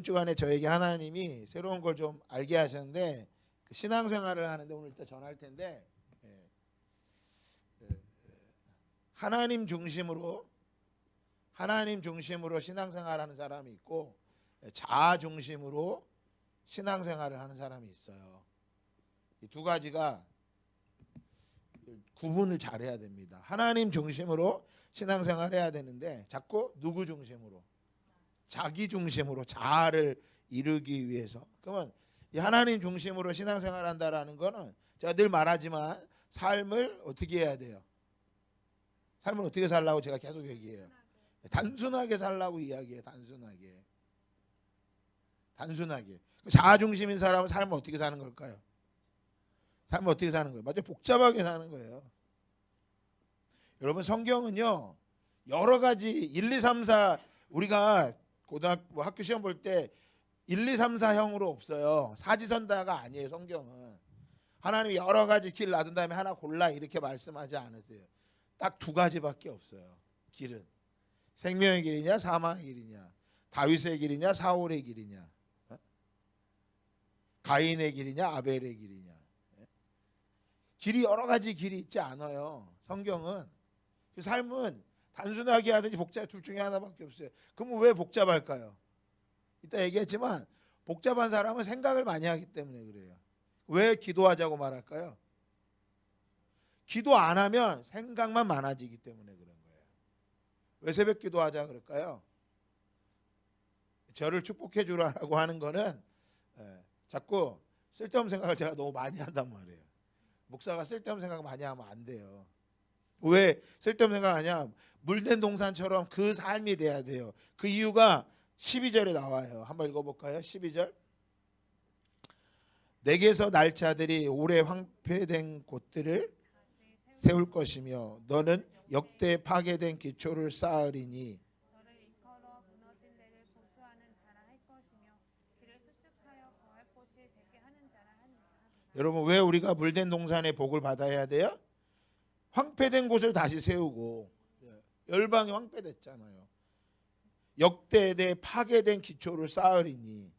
이번 주간에 저에게 하나님이 새로운 걸 좀 알게 하셨는데 그 신앙생활을 하는데 오늘 일단 전할 텐데 하나님 중심으로 신앙생활하는 사람이 있고 자아 중심으로 신앙생활을 하는 사람이 있어요. 이 두 가지가 구분을 잘해야 됩니다. 하나님 중심으로 신앙생활해야 되는데 자꾸 누구 중심으로? 자기 중심으로 자아를 이루기 위해서. 그러면 이 하나님 중심으로 신앙생활한다라는 거는 제가 늘 말하지만 삶을 어떻게 해야 돼요? 삶을 어떻게 살라고 제가 계속 얘기해요. 단순하게 살라고 이야기해요. 단순하게. 자아 중심인 사람은 삶을 어떻게 사는 걸까요? 삶을 어떻게 사는 거예요? 맞아요. 복잡하게 사는 거예요. 여러분 성경은요. 여러 가지 1, 2, 3, 4 우리가 고등학교 학교 시험 볼 때 1, 2, 3, 4형으로 없어요. 사지선다가 아니에요. 성경은. 하나님이 여러 가지 길 놔둔 다음에 하나 골라 이렇게 말씀하지 않으세요. 딱 두 가지밖에 없어요. 길은. 생명의 길이냐 사망의 길이냐. 다윗의 길이냐 사울의 길이냐. 가인의 길이냐 아벨의 길이냐. 길이 여러 가지 길이 있지 않아요. 성경은. 삶은 단순하게 하든지 복잡 둘 중에 하나밖에 없어요. 그러면 왜 복잡할까요? 이따 얘기했지만 복잡한 사람은 생각을 많이 하기 때문에 그래요. 왜 기도하자고 말할까요? 기도 안 하면 생각만 많아지기 때문에 그런 거예요. 왜 새벽 기도하자 그럴까요? 저를 축복해 주라고 하는 거는 자꾸 쓸데없는 생각을 제가 너무 많이 한단 말이에요. 목사가 쓸데없는 생각 많이 하면 안 돼요. 왜 쓸데없는 생각 하냐? 물된 동산처럼 그 삶이 돼야 돼요. 그 이유가 12절에 나와요. 한번 읽어볼까요? 12절. 내게서 날 자들이 오래 황폐된 곳들을 세울 것이며 너는 역대 파괴된 기초를 쌓으리니 너를 일컬어 무너진 데를 보수하는 자라 할 것이며 길을 수축하여 거할 곳이 되게 하는 자라 하니라. 여러분 왜 우리가 물된 동산의 복을 받아야 돼요? 황폐된 곳을 다시 세우고 열방이 황폐됐잖아요. 역대대 파괴된 기초를 쌓으리니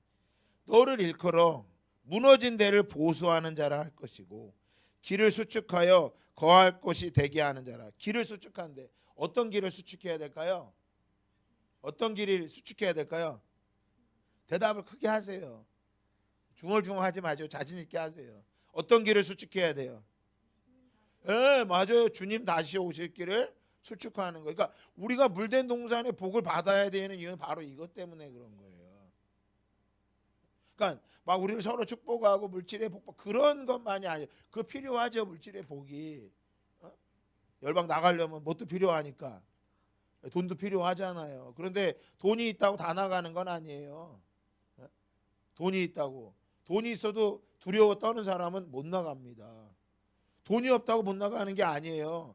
너를 일컬어 무너진 데를 보수하는 자라 할 것이고 길을 수축하여 거할 곳이 되게 하는 자라. 길을 수축하는데 어떤 길을 수축해야 될까요? 어떤 길을 수축해야 될까요? 대답을 크게 하세요. 중얼중얼하지 마시고 자신 있게 하세요. 어떤 길을 수축해야 돼요? 맞아요. 주님 다시 오실 길을 수축하는 거예요. 그러니까 우리가 물된 동산의 복을 받아야 되는 이유는 바로 이것 때문에 그런 거예요. 그러니까 막 우리를 서로 축복하고 물질의 복 그런 것만이 아니에요. 그거 필요하죠. 물질의 복이. 열방 나가려면 뭣도 필요하니까. 돈도 필요하잖아요. 그런데 돈이 있다고 다 나가는 건 아니에요. 돈이 있다고. 돈이 있어도 두려워 떠는 사람은 못 나갑니다. 돈이 없다고 못 나가는 게 아니에요.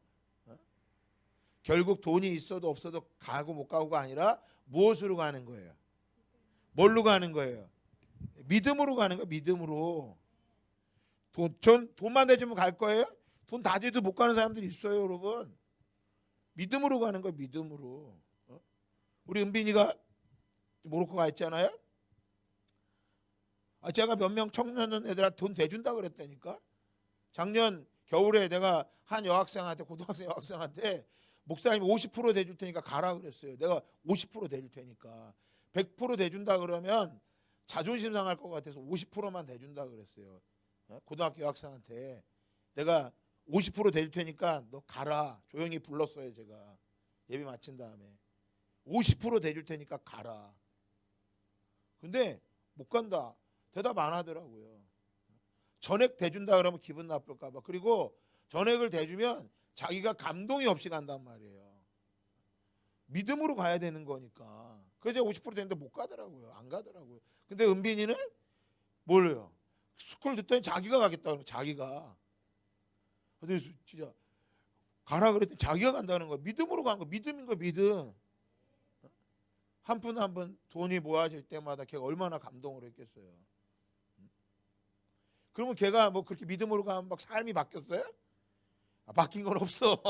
결국 돈이 있어도 없어도 가고 못 가고가 아니라 무엇으로 가는 거예요? 뭘로 가는 거예요? 믿음으로 가는 거예요. 믿음으로. 돈만 내주면 갈 거예요? 돈 다 줘도 못 가는 사람들이 있어요, 여러분. 믿음으로 가는 거예요. 믿음으로. 우리 은빈이가 모로코 가 있잖아요. 제가 몇 명 청년 애들한테 돈 대준다 그랬다니까. 작년 겨울에 내가 한 여학생한테 고등학생 여학생한테 목사님이 50% 대줄 테니까 가라 그랬어요. 내가 50% 대줄 테니까 100% 대준다 그러면 자존심 상할 것 같아서 50%만 대준다 그랬어요. 고등학교 여학생한테 내가 50% 대줄 테니까 너 가라. 조용히 불렀어요. 제가 예배 마친 다음에 50% 대줄 테니까 가라. 근데 못 간다. 대답 안 하더라고요. 전액 대준다 그러면 기분 나쁠까 봐. 그리고 전액을 대주면 자기가 감동이 없이 간단 말이에요. 믿음으로 가야 되는 거니까. 그래서 50% 됐는데 못 가더라고요. 안 가더라고요. 근데 은빈이는 뭘요? 스쿨 듣더니 자기가 가겠다 그러는 자기가. 그래서 진짜 가라 그랬더니 자기가 간다는 거야. 믿음으로 간 거. 믿음인 거 믿음. 한 푼 한 푼 돈이 모아질 때마다 걔가 얼마나 감동을 했겠어요. 그러면 걔가 뭐 그렇게 믿음으로 가면 막 삶이 바뀌었어요? 바뀐 건 없어.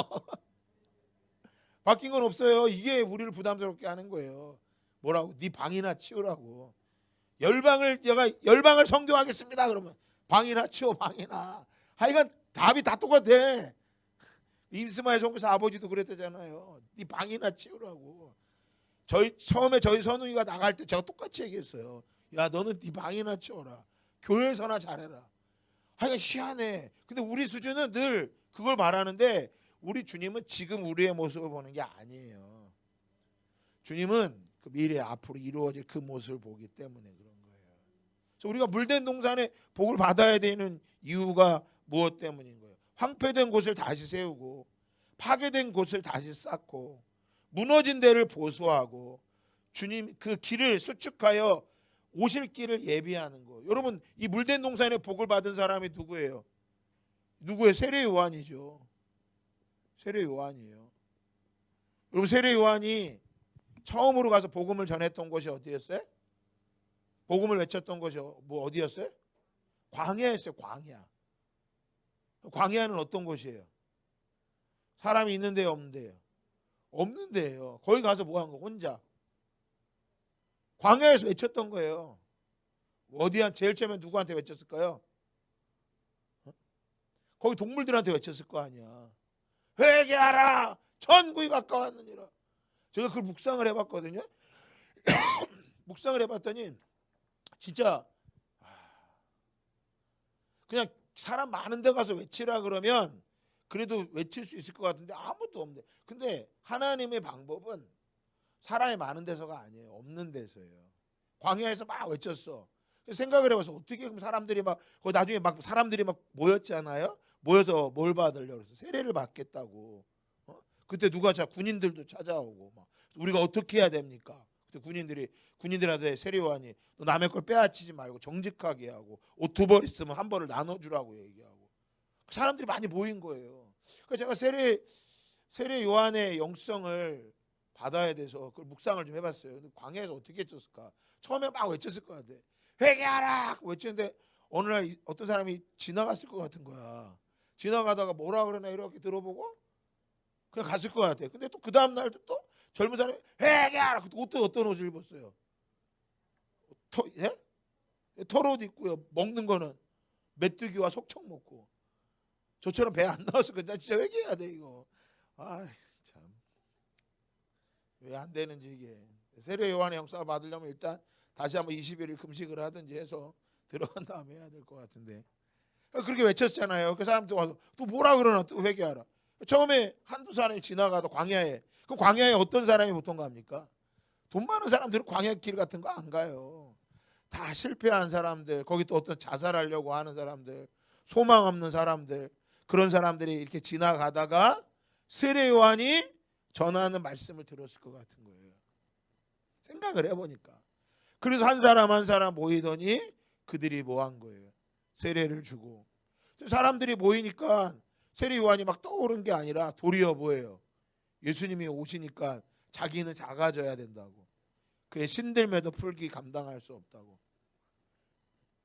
바뀐 건 없어요. 이게 우리를 부담스럽게 하는 거예요. 뭐라고? 네 방이나 치우라고. 열방을 성교하겠습니다. 그러면 방이나 치워 방이나. 하여간 답이 다 똑같아. 임스마엘 선교사 아버지도 그랬다잖아요. 네 방이나 치우라고. 처음에 저희 선우이가 나갈 때 제가 똑같이 얘기했어요. 야 너는 네 방이나 치워라. 교회에서나 잘해라. 하여간 희한해. 근데 우리 수준은 늘 그걸 말하는데 우리 주님은 지금 우리의 모습을 보는 게 아니에요. 주님은 그 미래 앞으로 이루어질 그 모습을 보기 때문에 그런 거예요. 그래서 우리가 물된 동산에 복을 받아야 되는 이유가 무엇 때문인 거예요? 황폐된 곳을 다시 세우고 파괴된 곳을 다시 쌓고 무너진 데를 보수하고 주님 그 길을 수축하여 오실 길을 예비하는 거. 여러분 이 물된 동산에 복을 받은 사람이 누구예요? 누구예요? 세례 요한이죠. 세례 요한이에요. 여러분 세례 요한이 처음으로 가서 복음을 전했던 곳이 어디였어요? 복음을 외쳤던 곳이 뭐 어디였어요? 광야였어요. 광야. 광야는 어떤 곳이에요? 사람이 있는데요, 없는데요? 없는 데예요. 거기 가서 뭐 한 거? 혼자. 광야에서 외쳤던 거예요. 제일 처음에 누구한테 외쳤을까요? 거기 동물들한테 외쳤을 거 아니야. 회개하라! 천국이 가까웠느니라. 제가 그걸 묵상을 해봤거든요. 묵상을 해봤더니 진짜 그냥 사람 많은 데 가서 외치라 그러면 그래도 외칠 수 있을 것 같은데 아무도 없는데. 근데 하나님의 방법은 사람이 많은 데서가 아니에요. 없는 데서예요. 광야에서 막 외쳤어. 생각을 해봐서 어떻게 그럼 사람들이 막 나중에 막 사람들이 막 모였잖아요. 모여서 뭘 받으려고 그래서 세례를 받겠다고. 그때 누가 군인들도 찾아오고 막 우리가 어떻게 해야 됩니까? 그때 군인들한테 세례 요한이 너 남의 걸 빼앗지지 말고 정직하게 하고 옷 2벌 있으면 1벌을 나눠주라고 얘기하고 사람들이 많이 모인 거예요. 그래서 제가 세례 요한의 영성을 받아야 돼서 그걸 묵상을 좀 해봤어요. 근데 광야에서 어떻게 했었을까? 처음에 막 외쳤을 것 같아. 회개하라! 외쳤는데 어느 날 어떤 사람이 지나갔을 것 같은 거야. 지나가다가 뭐라 그러나 이렇게 들어보고 그냥 갔을 것 같아. 근데 또 그 다음 날도 또 젊은 사람이 회개하라! 그때 옷도 어떤 옷을 입었어요? 털옷 입고요. 먹는 거는 메뚜기와 속청 먹고. 저처럼 배 안 나와서 나 진짜 회개해야 돼 이거. 아 참. 왜 안 되는지 이게. 세례 요한의 영성을 받으려면 일단 다시 한번 20일을 금식을 하든지 해서 들어간 다음에 해야 될 것 같은데. 그렇게 외쳤잖아요. 그 사람들 와서 또 뭐라 그러나 또 회개하라. 처음에 한두 사람이 지나가도 광야에. 그 광야에 어떤 사람이 보통 갑니까? 돈 많은 사람들은 광야 길 같은 거 안 가요. 다 실패한 사람들, 거기 또 어떤 자살하려고 하는 사람들, 소망 없는 사람들, 그런 사람들이 이렇게 지나가다가 세례 요한이 전하는 말씀을 들었을 것 같은 거예요. 생각을 해보니까. 그래서 한 사람 한 사람 모이더니 그들이 뭐 한 거예요? 세례를 주고. 사람들이 모이니까 세례 요한이 막 떠오른 게 아니라 도리어 뭐예요? 예수님이 오시니까 자기는 작아져야 된다고. 그의 신들매도 풀기 감당할 수 없다고.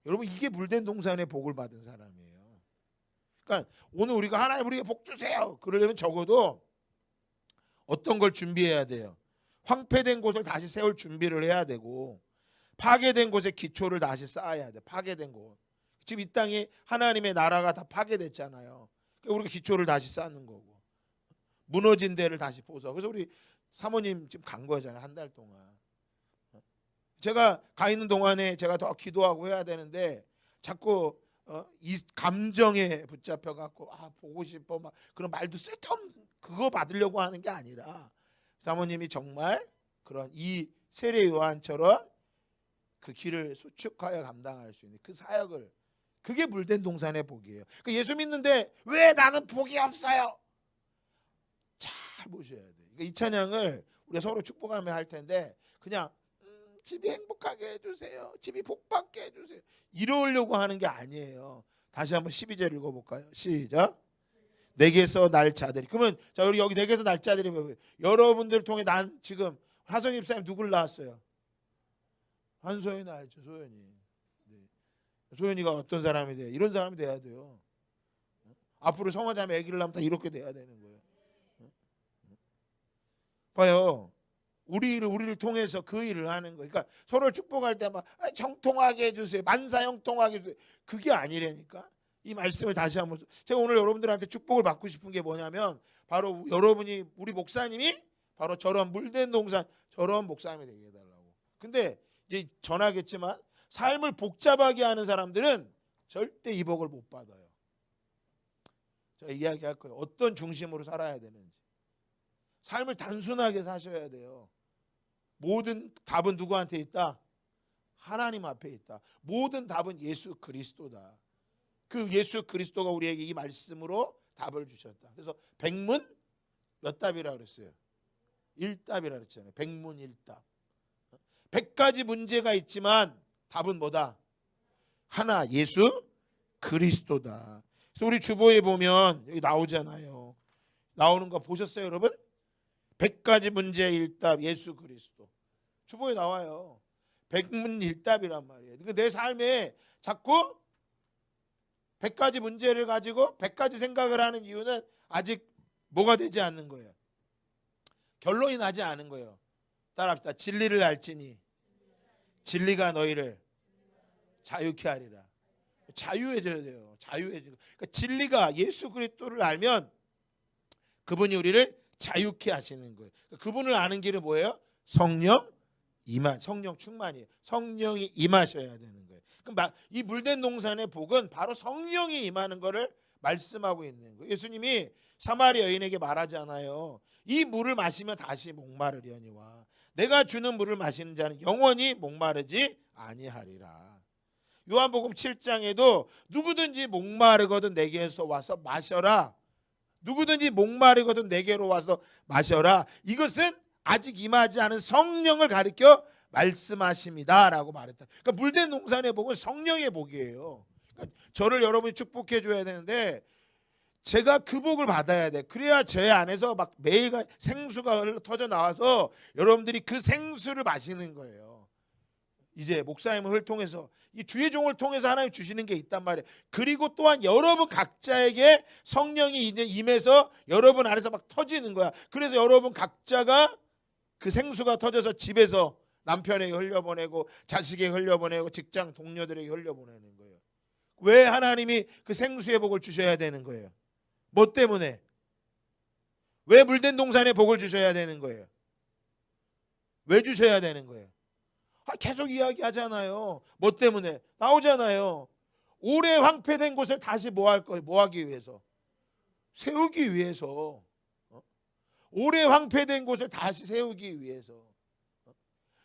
여러분 이게 물된 동산의 복을 받은 사람이에요. 그러니까 오늘 우리가 하나님 우리에게 복 주세요. 그러려면 적어도 어떤 걸 준비해야 돼요? 황폐된 곳을 다시 세울 준비를 해야 되고 파괴된 곳에 기초를 다시 쌓아야 돼. 파괴된 곳. 지금 이 땅에 하나님의 나라가 다 파괴됐잖아요. 그러니까 우리가 기초를 다시 쌓는 거고 무너진 데를 다시 보서. 그래서 우리 사모님 지금 간 거잖아요. 한 달 동안. 제가 가 있는 동안에 제가 더 기도하고 해야 되는데 자꾸 이 감정에 붙잡혀 갖고 보고 싶어 막 그런 말도 쓸데없는 그거 받으려고 하는 게 아니라 사모님이 정말 그런 이 세례 요한처럼 그 길을 수축하여 감당할 수 있는 그 사역을 그게 물된 동산의 복이에요. 그러니까 예수 믿는데 왜 나는 복이 없어요? 잘 보셔야 돼요. 그러니까 이 찬양을 우리가 서로 축복하며 할 텐데 그냥 집이 행복하게 해주세요. 집이 복받게 해주세요. 이러려고 하는 게 아니에요. 다시 한번 12절 읽어볼까요? 시작. 내게서 날 자들이. 그러면 자 우리 여기 내게서 날 자들이 뭐예요? 여러분들 통해 난 지금 하성희 집사님 누굴 낳았어요? 한소연이 알죠. 소연이. 네. 소연이가 어떤 사람이 돼요? 이런 사람이 돼야 돼요. 앞으로 성화자매 아기를 낳으면 다 이렇게 돼야 되는 거예요. 봐요. 우리를 통해서 그 일을 하는 거예요. 그러니까 서로를 축복할 때 막 정통하게 해주세요. 만사형통하게 해주세요. 그게 아니라니까. 이 말씀을 다시 한번, 제가 오늘 여러분들한테 축복을 받고 싶은 게 뭐냐면 바로 여러분이, 우리 목사님이 바로 저런 물된 동산, 저런 목사님이 되게 해달라고. 근데 이제 전하겠지만 삶을 복잡하게 하는 사람들은 절대 이 복을 못 받아요. 제가 이야기할 거예요. 어떤 중심으로 살아야 되는지. 삶을 단순하게 사셔야 돼요. 모든 답은 누구한테 있다? 하나님 앞에 있다. 모든 답은 예수 그리스도다. 그 예수 그리스도가 우리에게 이 말씀으로 답을 주셨다. 그래서 백문 몇 답이라 그랬어요? 1답이라 그랬잖아요. 백문 1답. 100가지 문제가 있지만 답은 뭐다? 하나, 예수 그리스도다. 그래서 우리 주보에 보면 여기 나오잖아요. 나오는 거 보셨어요, 여러분? 100가지 문제 1답 예수 그리스도. 주보에 나와요. 백문 1답이란 말이에요. 그러니까 내 삶에 자꾸 100가지 문제를 가지고 100가지 생각을 하는 이유는 아직 뭐가 되지 않는 거예요. 결론이 나지 않은 거예요. 따라합시다. 진리를 알지니 진리가 너희를 자유케 하리라. 자유해져야 돼요. 자유해지고. 그러니까 진리가 예수 그리스도를 알면 그분이 우리를 자유케 하시는 거예요. 그분을 아는 길은 뭐예요? 성령 충만이에요. 성령이 임하셔야 되는 거예요. 그럼 이 물된 동산의 복은 바로 성령이 임하는 것을 말씀하고 있는 거예요. 예수님이 사마리아 여인에게 말하잖아요. 이 물을 마시면 다시 목마르려니와 내가 주는 물을 마시는 자는 영원히 목마르지 아니하리라. 요한복음 7장에도 누구든지 목마르거든 내게서 와서 마셔라. 누구든지 목마르거든 내게로 와서 마셔라. 이것은 아직 임하지 않은 성령을 가리켜 말씀하십니다 라고 말했다. 그러니까 물된 동산의 복은 성령의 복이에요. 그러니까 저를 여러분이 축복해 줘야 되는데 제가 그 복을 받아야 돼. 그래야 제 안에서 막 매일 생수가 터져 나와서 여러분들이 그 생수를 마시는 거예요. 이제 목사님을 통해서 이 주의 종을 통해서 하나님 주시는 게 있단 말이에요. 그리고 또한 여러분 각자에게 성령이 이제 임해서 여러분 안에서 막 터지는 거야. 그래서 여러분 각자가 그 생수가 터져서 집에서 남편에게 흘려보내고 자식에게 흘려보내고 직장 동료들에게 흘려보내는 거예요. 왜 하나님이 그 생수의 복을 주셔야 되는 거예요? 뭐 때문에? 왜 물된 동산의 복을 주셔야 되는 거예요? 왜 주셔야 되는 거예요? 계속 이야기하잖아요. 뭐 때문에? 나오잖아요. 오래 황폐된 곳을 다시 뭐 할 거예요? 뭐 하기 위해서? 세우기 위해서. 오래 황폐된 곳을 다시 세우기 위해서.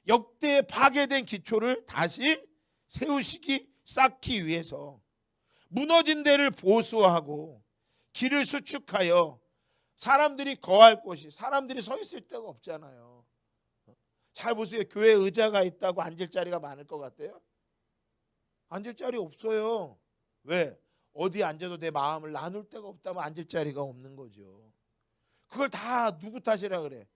역대 파괴된 기초를 다시 세우시기 쌓기 위해서. 무너진 데를 보수하고 길을 수축하여 사람들이 거할 곳이, 사람들이 서 있을 데가 없잖아요. 잘 보세요. 교회 의자가 있다고 앉을 자리가 많을 것 같아요? 앉을 자리 없어요. 왜? 어디 앉아도 내 마음을 나눌 데가 없다면 앉을 자리가 없는 거죠. 그걸 다 누구 탓이라 그래?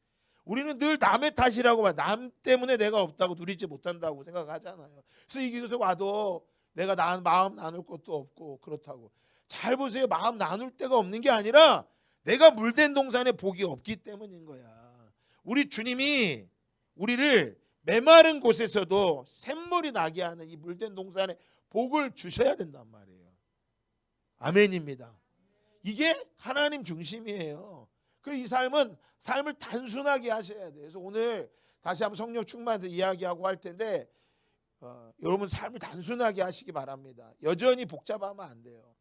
우리는 늘 남의 탓이라고 봐. 남 때문에 내가 없다고 누리지 못한다고 생각하잖아요. 그래서 이곳에 와도 내가 마음 나눌 것도 없고 그렇다고. 잘 보세요. 마음 나눌 데가 없는 게 아니라 내가 물된 동산에 복이 없기 때문인 거야. 우리 주님이 우리를 메마른 곳에서도 샘물이 나게 하는 이 물된 동산에 복을 주셔야 된단 말이에요. 아멘입니다. 이게 하나님 중심이에요. 그 이 삶은 삶을 단순하게 하셔야 돼요. 그래서 오늘 다시 한번 성령 충만해서 이야기하고 할 텐데 여러분 삶을 단순하게 하시기 바랍니다. 여전히 복잡하면 안 돼요.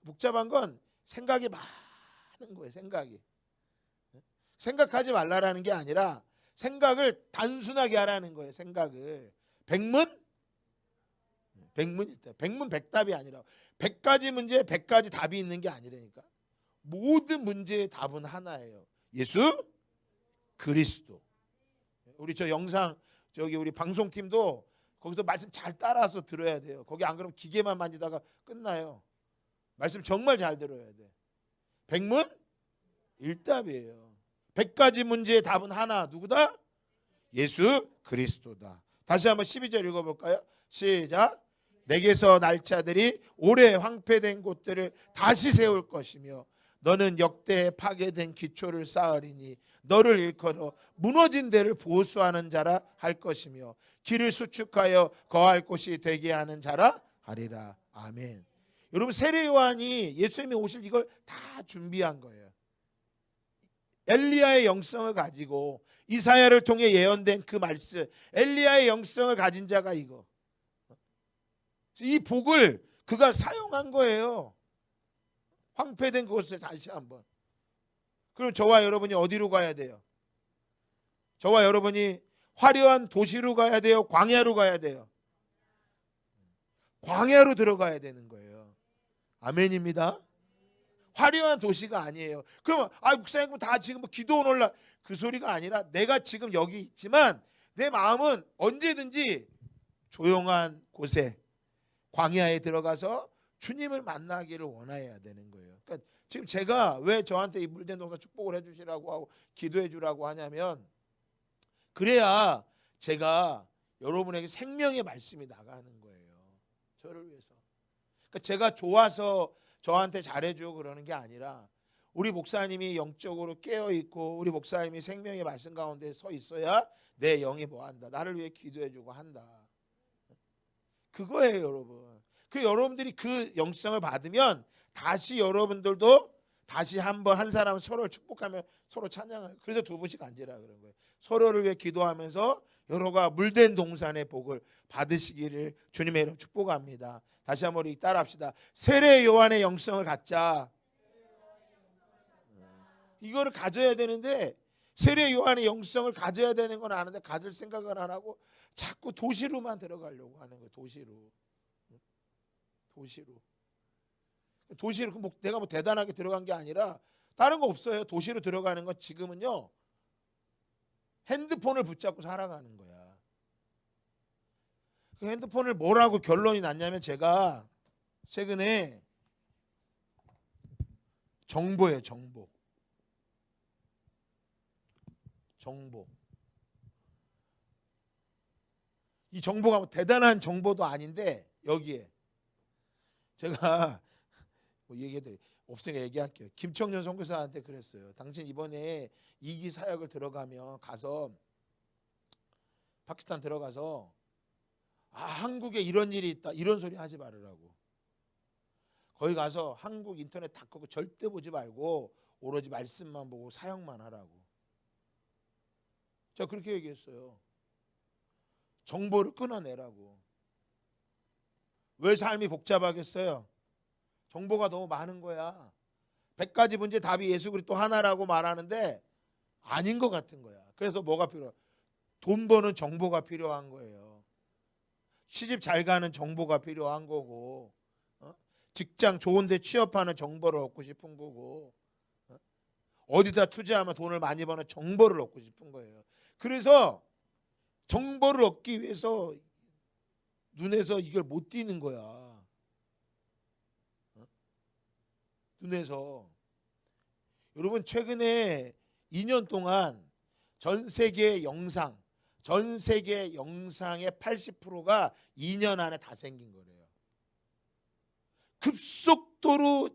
복잡한 건 생각이 많은 거예요. 생각하지 말라라는 게 아니라 생각을 단순하게 하라는 거예요. 생각을. 백문 100답이 아니라 100가지 문제에 100가지 답이 있는 게 아니라니까. 모든 문제의 답은 하나예요. 예수 그리스도. 우리 저 영상 우리 방송팀도 거기서 말씀 잘 따라서 들어야 돼요. 거기 안 그러면 기계만 만지다가 끝나요. 말씀 정말 잘 들어야 돼. 백문 1답이에요. 100가지 문제의 답은 하나. 누구다? 예수 그리스도다. 다시 한번 12절 읽어볼까요? 시작. 내게서 날 자들이 오래 황폐된 곳들을 다시 세울 것이며 너는 역대에 파괴된 기초를 쌓으리니 너를 일컬어 무너진 데를 보수하는 자라 할 것이며 길을 수축하여 거할 곳이 되게 하는 자라 하리라. 아멘. 여러분, 세례 요한이 예수님이 오실 이걸 다 준비한 거예요. 엘리야의 영성을 가지고 이사야를 통해 예언된 그 말씀, 엘리야의 영성을 가진 자가 이거, 이 복을 그가 사용한 거예요. 황폐된 그곳을 다시 한번. 그럼 저와 여러분이 어디로 가야 돼요? 저와 여러분이 화려한 도시로 가야 돼요? 광야로 가야 돼요? 광야로 들어가야 되는 거예요. 아멘입니다. 화려한 도시가 아니에요. 그러면 목사님 다 지금 뭐 기도 오늘라 그 소리가 아니라 내가 지금 여기 있지만 내 마음은 언제든지 조용한 곳에 광야에 들어가서 주님을 만나기를 원해야 되는 거예요. 그러니까 지금 제가 왜 저한테 이 물된 동산 축복을 해주시라고 하고 기도해 주라고 하냐면, 그래야 제가 여러분에게 생명의 말씀이 나가는 거예요. 저를 위해서. 그러니까 제가 좋아서 저한테 잘해주고 그러는 게 아니라 우리 목사님이 영적으로 깨어있고 우리 목사님이 생명의 말씀 가운데 서 있어야 내 영이 뭐한다, 나를 위해 기도해주고 한다. 그거예요, 여러분. 그 여러분들이 그 영성을 받으면 다시 여러분들도 다시 한번 한 사람은 서로를 축복하며 서로 찬양해요. 그래서 두 분씩 앉으라 그런 거예요. 서로를 위해 기도하면서 여러가 물된 동산의 복을 받으시기를 주님의 이름 축복합니다. 다시 한번 우리 따라합시다. 세례 요한의 영성을 갖자. 이거를 가져야 되는데 세례 요한의 영성을 가져야 되는 건 아는데 가질 생각을 안 하고 자꾸 도시로만 들어가려고 하는 거예요. 도시로 내가 뭐 대단하게 들어간 게 아니라 다른 거 없어요. 도시로 들어가는 건 지금은요, 핸드폰을 붙잡고 살아가는 거야. 그 핸드폰을 뭐라고 결론이 났냐면, 제가 최근에 정보예요. 정보. 이 정보가 뭐 대단한 정보도 아닌데, 여기에 제가 뭐 얘기해도 없으니까 얘기할게요. 김청년 선교사한테 그랬어요. 당신 이번에 2기 사역을 들어가면 가서 파키스탄 들어가서 한국에 이런 일이 있다 이런 소리 하지 말으라고. 거기 가서 한국 인터넷 다 끄고 절대 보지 말고 오로지 말씀만 보고 사역만 하라고. 제가 그렇게 얘기했어요. 정보를 끊어내라고. 왜 삶이 복잡하겠어요? 정보가 너무 많은 거야. 100가지 문제 답이 예수 그리스도 하나라고 말하는데 아닌 것 같은 거야. 그래서 뭐가 필요해? 돈 버는 정보가 필요한 거예요. 시집 잘 가는 정보가 필요한 거고, 직장 좋은 데 취업하는 정보를 얻고 싶은 거고, 어디다 투자하면 돈을 많이 버는 정보를 얻고 싶은 거예요. 그래서 정보를 얻기 위해서 눈에서 이걸 못 띄는 거야. 눈에서. 여러분, 최근에 2년 동안 전 세계 영상의 80%가 2년 안에 다 생긴 거래요. 급속도로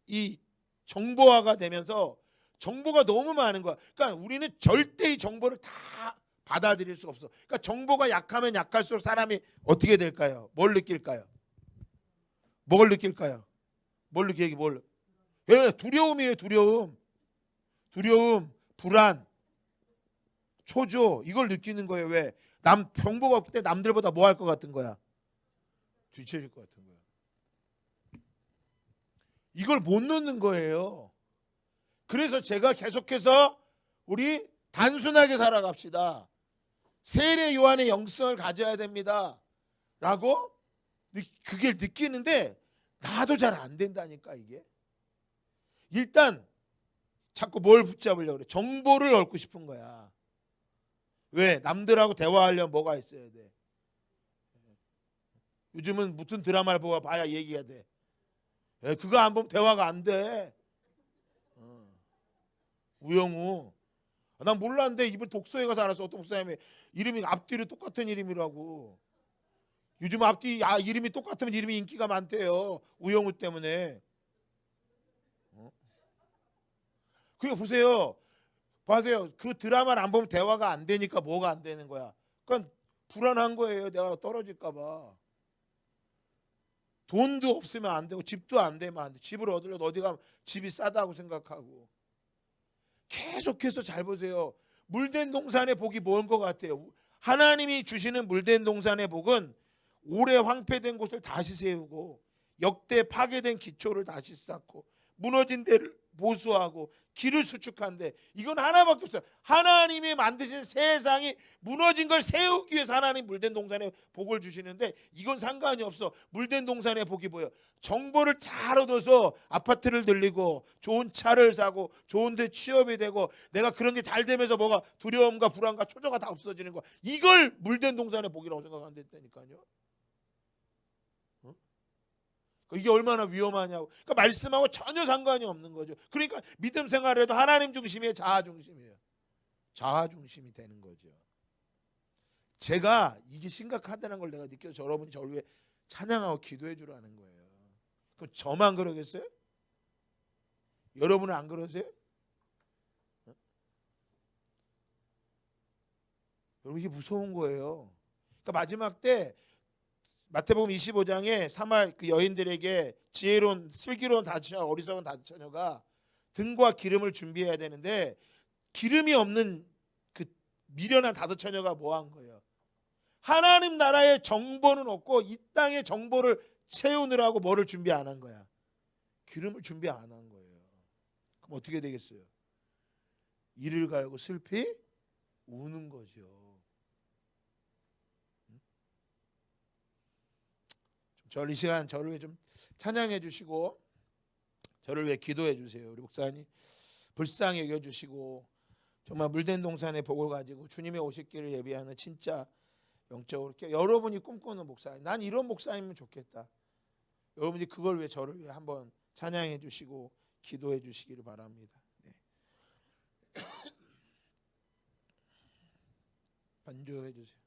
이 정보화가 되면서 정보가 너무 많은 거야. 그러니까 우리는 절대 이 정보를 다 받아들일 수가 없어. 그러니까 정보가 약하면 약할수록 사람이 어떻게 될까요? 뭘 느낄까요? 뭘 느낄까요? 두려움이에요. 두려움, 불안, 초조, 이걸 느끼는 거예요. 왜? 정보가 없기 때문에 남들보다 뭐 할 것 같은 거야? 뒤처질 것 같은 거야. 이걸 못 넣는 거예요. 그래서 제가 계속해서 우리 단순하게 살아갑시다. 세례 요한의 영성을 가져야 됩니다. 라고 그게 느끼는데 나도 잘 안 된다니까 이게. 일단 자꾸 뭘 붙잡으려고 그래? 정보를 얻고 싶은 거야. 왜? 남들하고 대화하려면 뭐가 있어야 돼? 요즘은 무슨 드라마를 봐야 얘기가 돼. 그거 안 보면 대화가 안 돼. 우영우. 난 몰랐는데 이번 독서에 가서 알았어. 어떤 목사님이 이름이 앞뒤로 똑같은 이름이라고. 요즘 앞뒤 이름이 똑같으면 이름이 인기가 많대요. 우영우 때문에. 그리고 보세요. 그 드라마를 안 보면 대화가 안 되니까 뭐가 안 되는 거야. 그러니까 불안한 거예요. 내가 떨어질까 봐. 돈도 없으면 안 되고 집도 안 되면 안 돼. 집을 얻으려면 어디 가면 집이 싸다고 생각하고. 계속해서 잘 보세요. 물된 동산의 복이 뭔 것 같아요? 하나님이 주시는 물된 동산의 복은 오래 황폐된 곳을 다시 세우고 역대 파괴된 기초를 다시 쌓고 무너진 데를 보수하고 길을 수축한데, 이건 하나밖에 없어요. 하나님이 만드신 세상이 무너진 걸 세우기 위해서 하나님 물된 동산에 복을 주시는데, 이건 상관이 없어. 물된 동산의 복이 뭐예요? 정보를 잘 얻어서 아파트를 늘리고 좋은 차를 사고 좋은 데 취업이 되고 내가 그런 게 잘 되면서 뭐가 두려움과 불안과 초조가 다 없어지는 거, 이걸 물된 동산의 복이라고 생각하면 된다니까요. 이게 얼마나 위험하냐고. 그러니까 말씀하고 전혀 상관이 없는 거죠. 그러니까 믿음 생활에도 하나님 중심이에요, 자아 중심이에요? 자아 중심이 되는 거죠. 제가 이게 심각하다는 걸 내가 느껴서 여러분이 저를 위해 찬양하고 기도해 주라는 거예요. 그럼 저만 그러겠어요? 여러분은 안 그러세요? 여러분, 이게 무서운 거예요. 그러니까 마지막 때 마태복음 25장에 사마리 그 여인들에게 지혜로운 슬기로운 다처녀, 어리석은 다처녀가 등과 기름을 준비해야 되는데, 기름이 없는 그 미련한 다처녀가 뭐 한 거예요? 하나님 나라의 정보는 없고 이 땅의 정보를 채우느라고 뭐를 준비 안 한 거야? 기름을 준비 안 한 거예요. 그럼 어떻게 되겠어요? 이를 갈고 슬피 우는 거죠. 이 시간 저를 위해 좀 찬양해 주시고 저를 위해 기도해 주세요. 우리 목사님 불쌍히 여겨 주시고 정말 물된 동산의 복을 가지고 주님의 오실 길을 예비하는 진짜 영적으로 여러분이 꿈꾸는 목사님, 난 이런 목사님이면 좋겠다. 여러분이 그걸 위해 저를 위해 한번 찬양해 주시고 기도해 주시기를 바랍니다. 네. 반주해 주세요.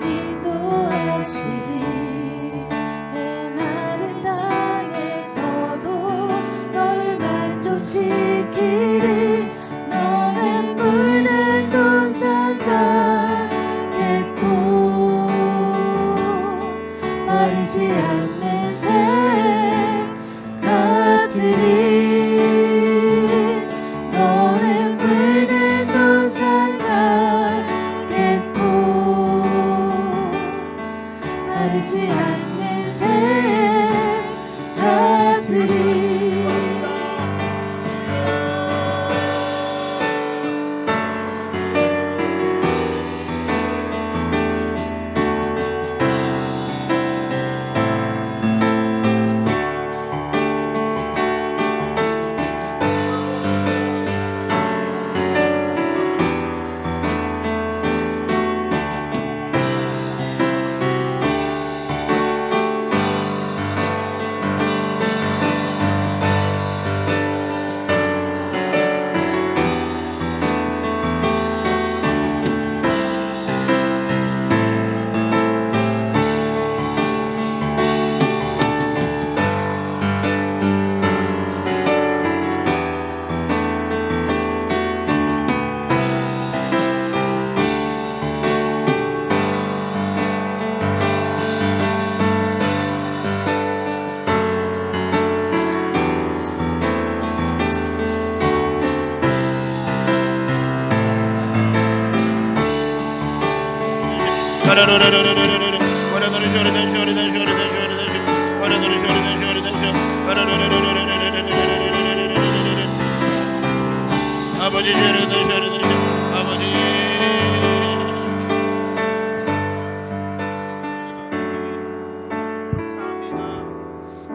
인도하시리 메마른 땅에서 아버지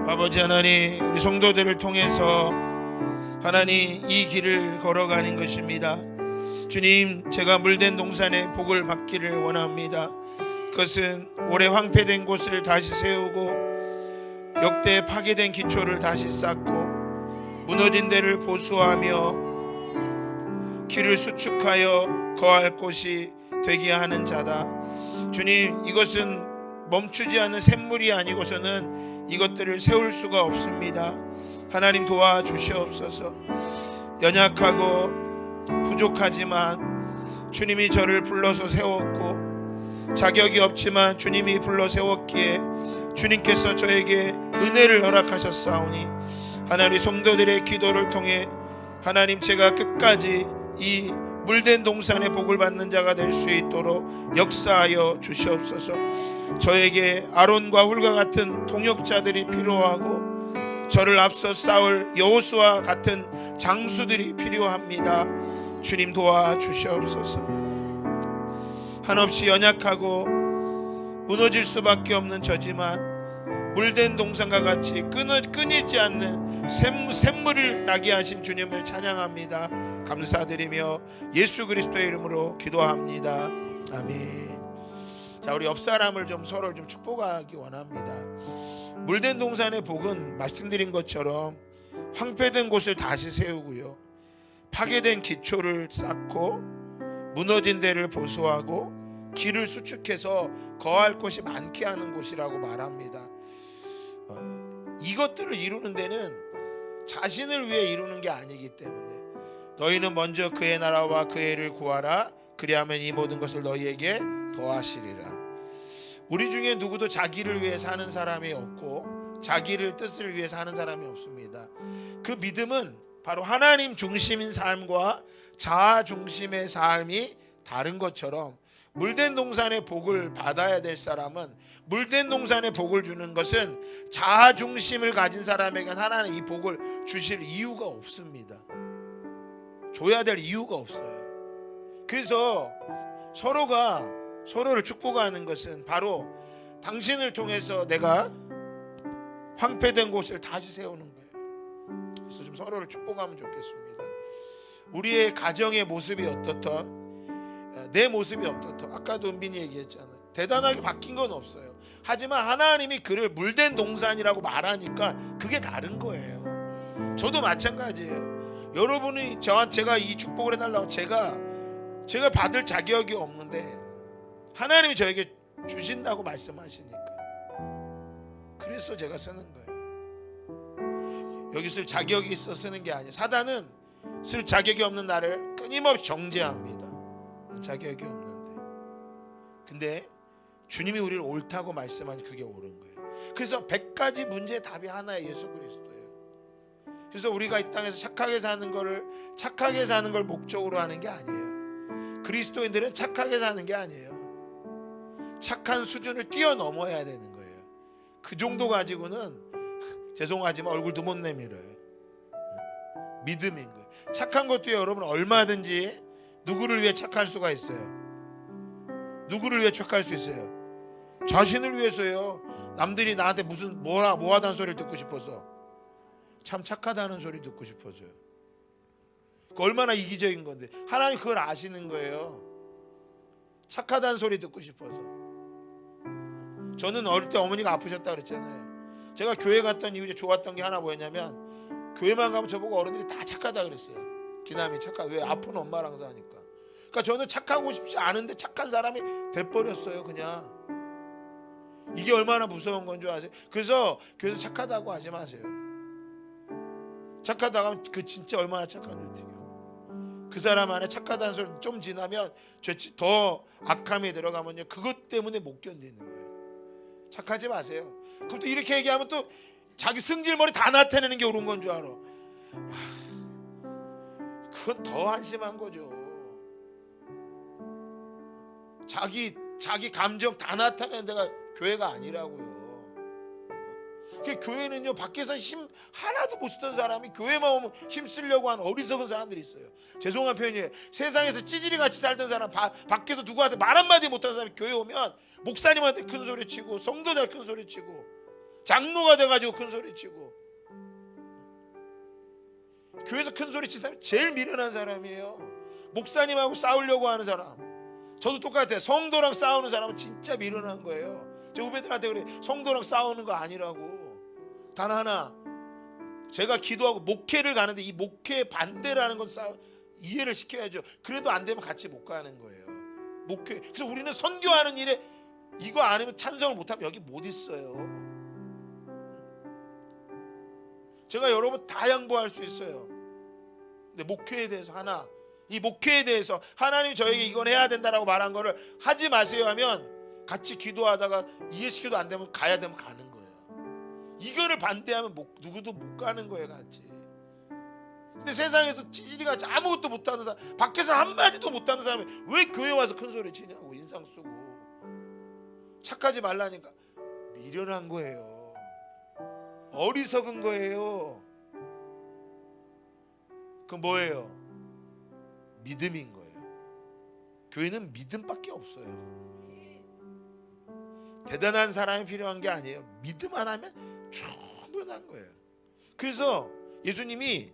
아버지 하나님, 우리 성도들을 통해서 하나님 이 길을 걸어가는 것입니다. 주님, 제가 물된 동산의 복을 받기를 원합니다. 그것은 오래 황폐된 곳을 다시 세우고 역대 파괴된 기초를 다시 쌓고 무너진 데를 보수하며 길을 수축하여 거할 곳이 되게 하는 자다. 주님, 이것은 멈추지 않는 샘물이 아니고서는 이것들을 세울 수가 없습니다. 하나님 도와주시옵소서. 연약하고 부족하지만 주님이 저를 불러서 세웠고, 자격이 없지만 주님이 불러 세웠기에 주님께서 저에게 은혜를 허락하셨사오니, 하나님 성도들의 기도를 통해 하나님 제가 끝까지 이 물된 동산의 복을 받는 자가 될 수 있도록 역사하여 주시옵소서. 저에게 아론과 훌과 같은 동역자들이 필요하고 저를 앞서 싸울 여호수아 같은 장수들이 필요합니다. 주님 도와주시옵소서. 한없이 연약하고 무너질 수밖에 없는 저지만 물된 동산과 같이 끊이지 않는 샘물을 나게 하신 주님을 찬양합니다. 감사드리며 예수 그리스도의 이름으로 기도합니다. 아멘. 자, 우리 옆 사람을 좀 서로를 좀 축복하기 원합니다. 물된 동산의 복은 말씀드린 것처럼 황폐된 곳을 다시 세우고요, 파괴된 기초를 쌓고 무너진 데를 보수하고 길을 수축해서 거할 곳이 많게 하는 곳이라고 말합니다. 이것들을 이루는 데는 자신을 위해 이루는 게 아니기 때문에 너희는 먼저 그의 나라와 그의 일을 구하라. 그리하면 이 모든 것을 너희에게 더하시리라. 우리 중에 누구도 자기를 위해 사는 사람이 없고 자기를 뜻을 위해 사는 사람이 없습니다. 그 믿음은 바로 하나님 중심인 삶과 자아 중심의 삶이 다른 것처럼, 물된 동산의 복을 받아야 될 사람은, 물된 동산의 복을 주는 것은 자아 중심을 가진 사람에게 하나님 이 복을 주실 이유가 없습니다. 줘야 될 이유가 없어요. 그래서 서로가 서로를 축복하는 것은 바로 당신을 통해서 내가 황폐된 곳을 다시 세우는 거예요. 그래서 좀 서로를 축복하면 좋겠습니다. 우리의 가정의 모습이 어떻든 내 모습이 어떻든, 아까도 은빈이 얘기했잖아요. 대단하게 바뀐 건 없어요. 하지만 하나님이 그를 물된 동산이라고 말하니까 그게 다른 거예요. 저도 마찬가지예요. 여러분이 제가 이 축복을 해달라고 제가 받을 자격이 없는데 하나님이 저에게 주신다고 말씀하시니까 그래서 제가 쓰는 거예요. 여기 쓸 자격이 있어 쓰는 게 아니에요. 사단은 쓸 자격이 없는 나를 끊임없이 정죄합니다. 자격이 없는데. 근데 주님이 우리를 옳다고 말씀하니 그게 옳은 거예요. 그래서 100가지 문제의 답이 하나예요. 예수 그리스도예요. 그래서 우리가 이 땅에서 착하게 사는 걸 목적으로 하는 게 아니에요. 그리스도인들은 착하게 사는 게 아니에요. 착한 수준을 뛰어넘어야 되는 거예요. 그 정도 가지고는 죄송하지만 얼굴도 못 내밀어요. 믿음인 거예요. 착한 것도 여러분 얼마든지 누구를 위해 착할 수가 있어요. 누구를 위해 착할 수 있어요? 자신을 위해서요. 남들이 나한테 무슨 뭐 하다는 소리를 듣고 싶어서, 참 착하다는 소리 듣고 싶어서요. 그 얼마나 이기적인 건데 하나님 그걸 아시는 거예요. 착하다는 소리 듣고 싶어서. 저는 어릴 때 어머니가 아프셨다 그랬잖아요. 제가 교회 갔던 이후에 좋았던 게 하나 뭐였냐면, 교회만 가면 저보고 어른들이 다 착하다 그랬어요. 기남이 착하다. 왜? 아픈 엄마랑 사니까. 그러니까 저는 착하고 싶지 않은데 착한 사람이 돼버렸어요. 그냥. 이게 얼마나 무서운 건 줄 아세요? 그래서 교회에서 착하다고 하지 마세요. 착하다고 하면 그 진짜 얼마나 착한지 어떡해요. 그 사람 안에 착하다는 소리 좀 지나면 더 악함이 들어가면요, 그것 때문에 못 견디는 거예요. 착하지 마세요. 그럼 또 이렇게 얘기하면 또 자기 승질머리 다 나타내는 게 옳은 건 줄 알아. 그건 더 한심한 거죠. 자기 자기 감정 다 나타내는 데가 교회가 아니라고요. 그 교회는요, 밖에서 힘 하나도 못 쓰던 사람이 교회만 오면 힘 쓰려고 하는 어리석은 사람들이 있어요. 죄송한 표현이에요. 세상에서 찌질이 같이 살던 사람, 밖에서 누구한테 말 한마디 못하는 사람이 교회 오면 목사님한테 큰 소리 치고, 성도자 큰 소리 치고, 장로가 돼가지고 큰 소리 치고, 교회에서 큰 소리 치는 사람이 제일 미련한 사람이에요. 목사님하고 싸우려고 하는 사람. 저도 똑같아요. 성도랑 싸우는 사람은 진짜 미련한 거예요. 제 후배들한테 그래, 성도랑 싸우는 거 아니라고. 단 하나, 제가 기도하고 목회를 가는데 이 목회 반대라는 건 이해를 시켜야죠. 그래도 안 되면 같이 못 가는 거예요. 목회. 그래서 우리는 선교하는 일에 이거 아니면 찬성을 못하면 여기 못 있어요. 제가 여러분 다 양보할 수 있어요. 근데 목회에 대해서 하나, 이 목회에 대해서 하나님이 저에게 이건 해야 된다라고 말한 거를 하지 마세요 하면 같이 기도하다가 이해시켜도 안 되면 가야 되면 가는 거예요. 이거를 반대하면 누구도 못 가는 거예요, 같이. 근데 세상에서 찌질이같이 아무것도 못하는 사람, 밖에서 한마디도 못하는 사람이 왜 교회 와서 큰 소리 치냐고. 인상 쓰고 착하지 말라니까. 미련한 거예요. 어리석은 거예요. 그 뭐예요? 믿음인 거예요. 교회는 믿음밖에 없어요. 대단한 사람이 필요한 게 아니에요. 믿음만 하면 충분한 거예요. 그래서 예수님이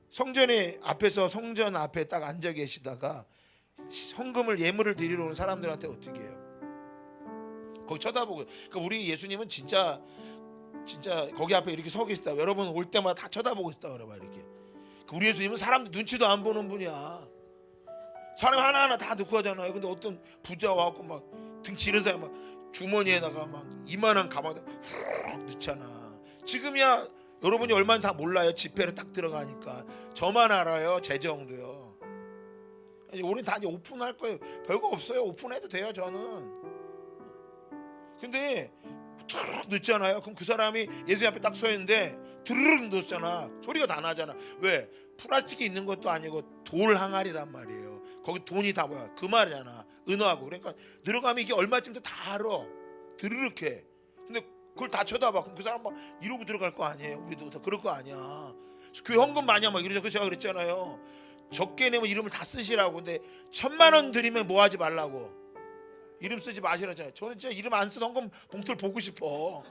성전의 앞에서, 성전 앞에 딱 앉아 계시다가 헌금을, 예물을 드리러 오는 사람들한테 어떻게 해요? 거기 쳐다보고. 그러니까 우리 예수님은 진짜 거기 앞에 이렇게 서 계시다. 여러분 올 때마다 다 쳐다보고 있다 그래봐, 이렇게. 우리 예수님은 사람들 눈치도 안 보는 분이야. 사람 하나하나 다 넣고 하잖아요. 근데 어떤 부자 와갖고 막 등치 이런 사람 막 주머니에다가 막 이만한 가방에다 훅 넣잖아. 지금이야 여러분이 얼마나 다 몰라요. 지폐를 딱 들어가니까. 저만 알아요. 재정도요. 우리는 다 이제 오픈할 거예요. 별거 없어요. 오픈해도 돼요, 저는. 근데 툭 넣잖아요. 그럼 그 사람이 예수님 앞에 딱 서 있는데 드르륵 넣었잖아. 소리가 다 나잖아. 왜? 플라스틱이 있는 것도 아니고 돌 항아리란 말이에요. 거기 돈이 다 뭐야? 그 말이잖아. 은어하고. 그러니까 들어가면 이게 얼마쯤도 다 알아. 드르륵 해. 근데 그걸 다 쳐다봐. 그럼 그 사람 막 이러고 들어갈 거 아니에요. 우리도 다 그럴 거 아니야. 교회 헌금 많이 하면 이러죠. 제가 그랬잖아요. 적게 내면 이름을 다 쓰시라고. 근데 1,000,000원 드리면 뭐 하지 말라고. 이름 쓰지 마시라잖아요. 저는 진짜 이름 안 쓴 헌금 봉투를 보고 싶어.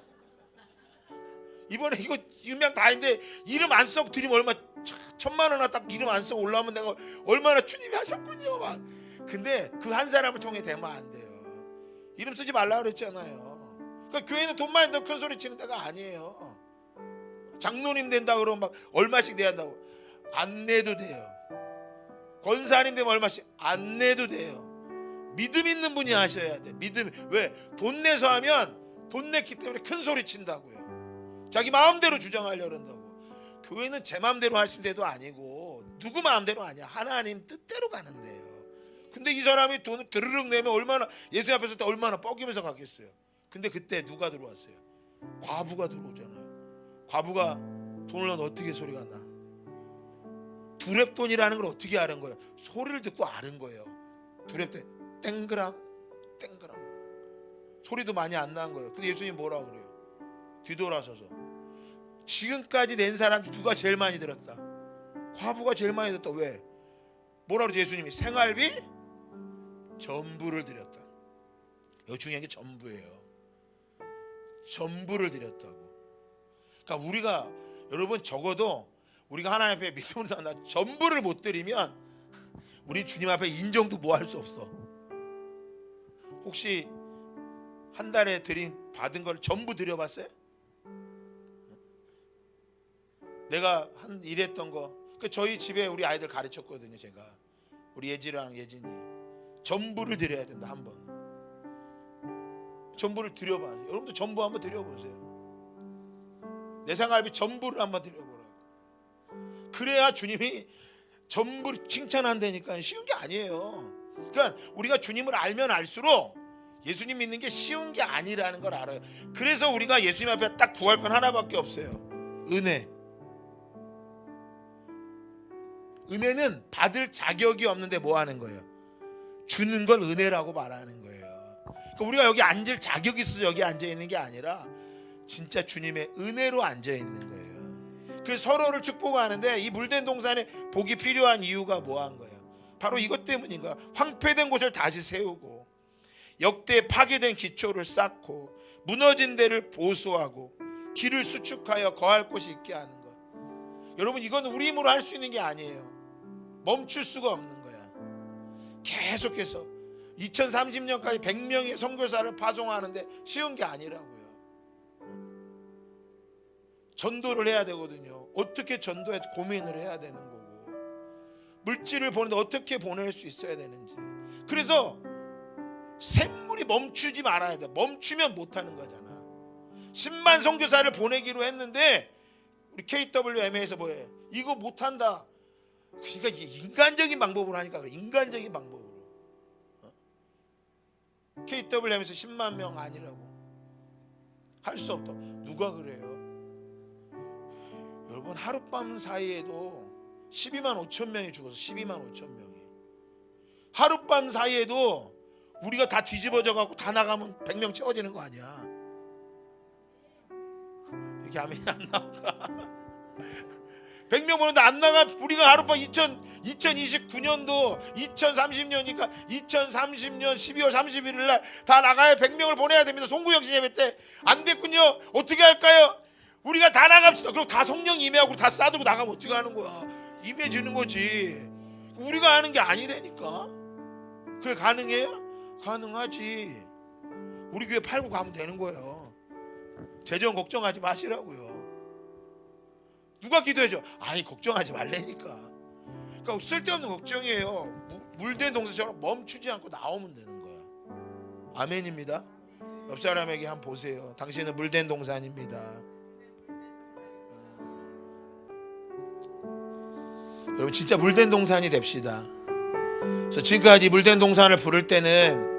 이번에 이거 유명 다인데 이름 안 써 드리면 얼마, 1,000,000원 딱 이름 안 쓰고 올라오면 내가 얼마나 주님이 하셨군요 막. 근데 그 한 사람을 통해 되면 안 돼요. 이름 쓰지 말라 그랬잖아요. 그러니까 교회는 돈 많이 내고 큰 소리 치는 데가 아니에요. 장로님 된다 그러면 막 얼마씩 내야 한다고. 안 내도 돼요. 권사님 되면 얼마씩 안 내도 돼요. 믿음 있는 분이 하셔야 돼. 믿음. 왜? 돈 내서 하면 돈 냈기 때문에 큰 소리 친다고요. 자기 마음대로 주장하려고 그런다고. 교회는 제 마음대로 할 수 있는 데도 아니고 누구 마음대로 아니야. 하나님 뜻대로 가는데요. 근데 이 사람이 돈을 드르륵 내면 얼마나, 예수 앞에 설 때 얼마나 뻐기면서 가겠어요. 근데 그때 누가 들어왔어요? 과부가 들어오잖아요. 과부가 돈을 넣으면 어떻게 소리가 나? 두렙돈이라는 걸 어떻게 아는 거예요? 소리를 듣고 아는 거예요. 두렙돈 땡그랑 땡그랑. 소리도 많이 안 나는 거예요. 근데 예수님 뭐라고 그래요? 뒤돌아서서 지금까지 낸 사람 중 누가 제일 많이 들었다? 과부가 제일 많이 들었다. 왜? 뭐라 그러지? 예수님이 생활비 전부를 드렸다. 여기 중요한 게 전부예요. 전부를 드렸다고. 그러니까 우리가, 여러분, 적어도 우리가 하나님 앞에 믿음으로 나 전부를 못 드리면 우리 주님 앞에 인정도 뭐 할 수 없어. 혹시 한 달에 받은 걸 전부 드려봤어요? 내가 일했던 거, 저희 집에 우리 아이들 가르쳤거든요. 제가 우리 예지랑 예진이 전부를 드려야 된다. 한 번 전부를 드려봐. 여러분도 전부 한번 드려보세요. 내 생활비 전부를 한번 드려보라고. 그래야 주님이 전부 칭찬한다니까. 쉬운 게 아니에요. 그러니까 우리가 주님을 알면 알수록 예수님 믿는 게 쉬운 게 아니라는 걸 알아요. 그래서 우리가 예수님 앞에 딱 구할 건 하나밖에 없어요. 은혜. 은혜는 받을 자격이 없는데 뭐 하는 거예요? 주는 걸 은혜라고 말하는 거예요. 그러니까 우리가 여기 앉을 자격이 있어서 여기 앉아 있는 게 아니라 진짜 주님의 은혜로 앉아 있는 거예요. 그 서로를 축복하는데 이 물된 동산에 복이 필요한 이유가 뭐한 거예요? 바로 이것 때문인가? 황폐된 곳을 다시 세우고 역대 파괴된 기초를 쌓고 무너진 데를 보수하고 길을 수축하여 거할 곳이 있게 하는 것. 여러분, 이건 우리 힘으로 할 수 있는 게 아니에요. 멈출 수가 없는 거야. 계속해서 2030년까지 100명의 선교사를 파송하는데 쉬운 게 아니라고요. 전도를 해야 되거든요. 어떻게 전도해 고민을 해야 되는 거고, 물질을 보내는데 어떻게 보낼 수 있어야 되는지. 그래서 샘물이 멈추지 말아야 돼. 멈추면 못하는 거잖아. 10만 선교사를 보내기로 했는데 우리 KWMA에서 뭐해? 이거 못한다. 그러니까 인간적인 방법으로 하니까 그래. 인간적인 방법으로. KWM에서 10만 명 아니라고 할 수 없다. 누가 그래요? 여러분, 하룻밤 사이에도 12만 5천 명이 죽어서 12만 5천 명이. 하룻밤 사이에도 우리가 다 뒤집어져 갖고 다 나가면 100명 채워지는 거 아니야. 이렇게 하면 안 나올까? 100명 보는데 안 나가. 우리가 하룻밤 2029년도 2030년이니까 2030년 12월 31일 날 다 나가야 100명을 보내야 됩니다. 송구영신 예배 때 안 됐군요. 어떻게 할까요? 우리가 다 나갑시다. 그리고 다 성령 임해하고 다 싸들고 나가면 어떻게 하는 거야? 임해지는 거지. 우리가 하는 게 아니라니까. 그게 가능해요? 가능하지. 우리 교회 팔고 가면 되는 거예요. 재정 걱정하지 마시라고요. 누가 기도해줘? 아니, 걱정하지 말라니까. 그러니까 쓸데없는 걱정이에요. 물된 동산처럼 멈추지 않고 나오면 되는 거야. 아멘입니다. 옆 사람에게 한번 보세요. 당신은 물된 동산입니다. 여러분, 진짜 물된 동산이 됩시다. 그래서 지금까지 물된 동산을 부를 때는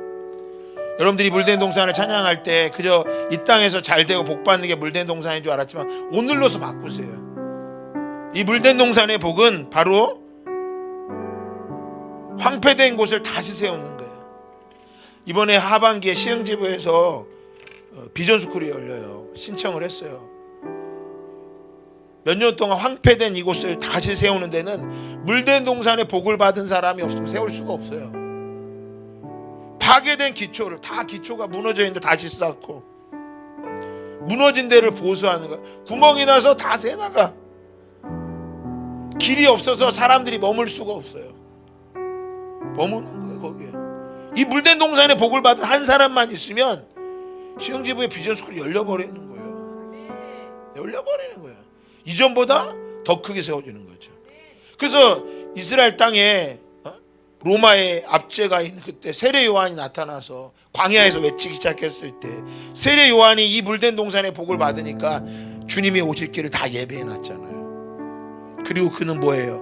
여러분들이 물된 동산을 찬양할 때 그저 이 땅에서 잘 되고 복 받는 게 물된 동산인 줄 알았지만 오늘로서 바꾸세요. 이 물된 동산의 복은 바로 황폐된 곳을 다시 세우는 거예요. 이번에 하반기에 시흥지부에서 비전스쿨이 열려요. 신청을 했어요. 몇 년 동안 황폐된 이곳을 다시 세우는 데는 물된 동산의 복을 받은 사람이 없으면 세울 수가 없어요. 파괴된 기초를, 다 기초가 무너져 있는데 다시 쌓고 무너진 데를 보수하는 거야. 구멍이 나서 다 새나가. 길이 없어서 사람들이 머물 수가 없어요. 머무는 거예요, 거기에. 이 물된 동산의 복을 받은 한 사람만 있으면 시흥지부의 비전스쿨이 열려버리는 거예요. 열려버리는 거예요. 이전보다 더 크게 세워지는 거죠. 그래서 이스라엘 땅에 로마의 압제가 있는 그때 세례 요한이 나타나서 광야에서 외치기 시작했을 때 세례 요한이 이 물된 동산의 복을 받으니까 주님이 오실 길을 다 예배해 놨잖아요. 그리고 그는 뭐예요?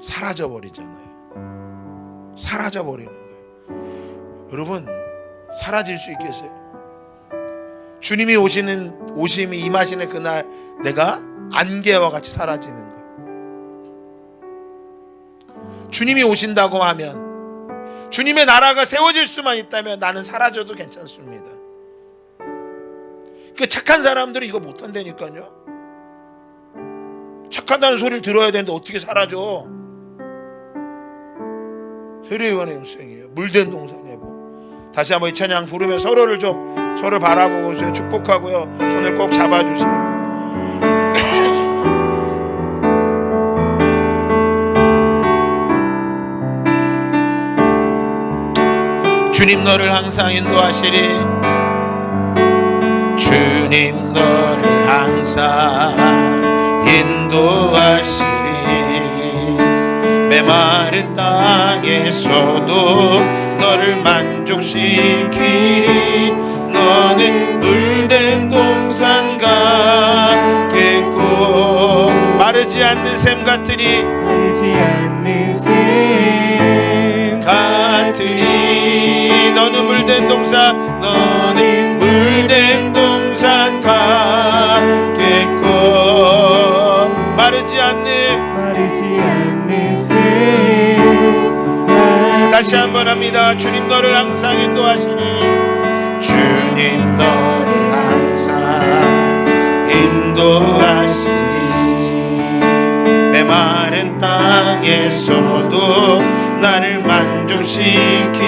사라져 버리잖아요. 사라져 버리는 거예요. 여러분, 사라질 수 있겠어요? 주님이 오심이 임하시는 그날 내가 안개와 같이 사라지는 거예요. 주님이 오신다고 하면, 주님의 나라가 세워질 수만 있다면 나는 사라져도 괜찮습니다. 그 착한 사람들은 이거 못한다니까요. 착하다는 소리를 들어야 되는데 어떻게 사라져? 세례요한의 음성이에요. 물된 동산의 복. 다시 한번 이 찬양 부르며 서로를 바라보고 축복하고요. 손을 꼭 잡아주세요. 주님 너를 항상 인도하시리. 주님 너를 항상 인도하시리. 메마른 땅에서도 너를 만족시키리. 너는 물된 동산 같겠고 마르지 않는 샘 같으리. 마르지 않는 샘 같으리. 너는 물된 동산, 너는 물된 동산 같겠고 마르지 않는 샘. 다시 한번 합니다. 주님 너를 항상 인도하시니. 주님 너를 항상 인도하시니 메마른 땅에서도 나를 만족시키니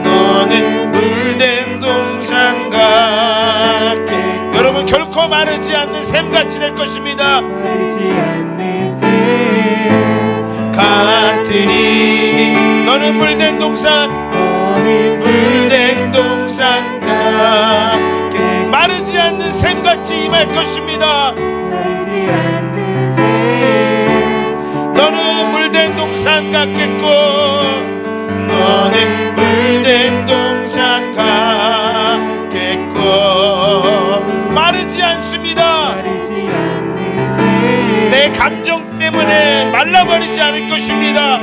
너는 물된 동산 같게. 여러분 결코 마르지 않는 샘같이 될 것입니다. 마르지 않는 샘 같으니 너는 물된 동산, 너는 물된 동산 같게 마르지 않는 샘같이 임할 것입니다. 마르지 않는 샘 너는 물된 동산 같겠고 너는 물된 동산 같겠고 마르지 않습니다. 마르지 않는 샘 내 감정 때문에 말라버리지 않을 것입니다.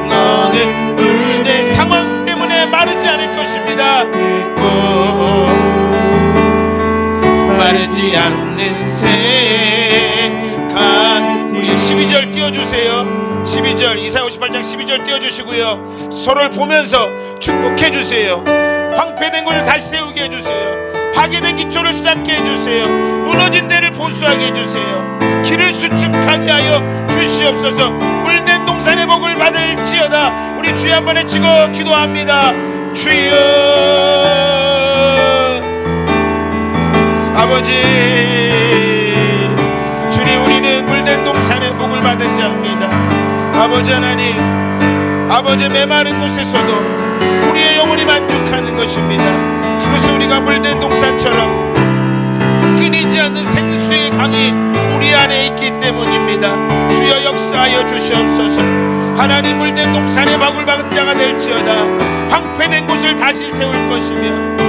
너는 물된 상황 때문에 마르지 않을 것입니다. 마르지 않는 샘간. 우리 12절 띄워주세요. 12절 이사야 58장 12절 띄워주시고요. 서로를 보면서 축복해주세요. 황폐된 곳을 다시 세우게 해주세요. 파괴된 기초를 쌓게 해주세요. 무너진 데를 보수하게 해주세요. 길을 수축하게 하여 주시옵소서. 물된 동산의 복을 받을지어다. 우리 주여 한번 외치고 기도합니다. 주여 아버지, 주님 우리는 물된 동산의 복을 받은 자입니다. 아버지 하나님, 아버지 메마른 곳에서도 우리의 영혼이 만족하는 것입니다. 그것은 우리가 물된 동산처럼 끊이지 않는 생수의 강이 우리 안에 있기 때문입니다. 주여 역사하여 주시옵소서. 하나님 물된 동산의 복을 받은 자가 될지어다. 황폐된 곳을 다시 세울 것이며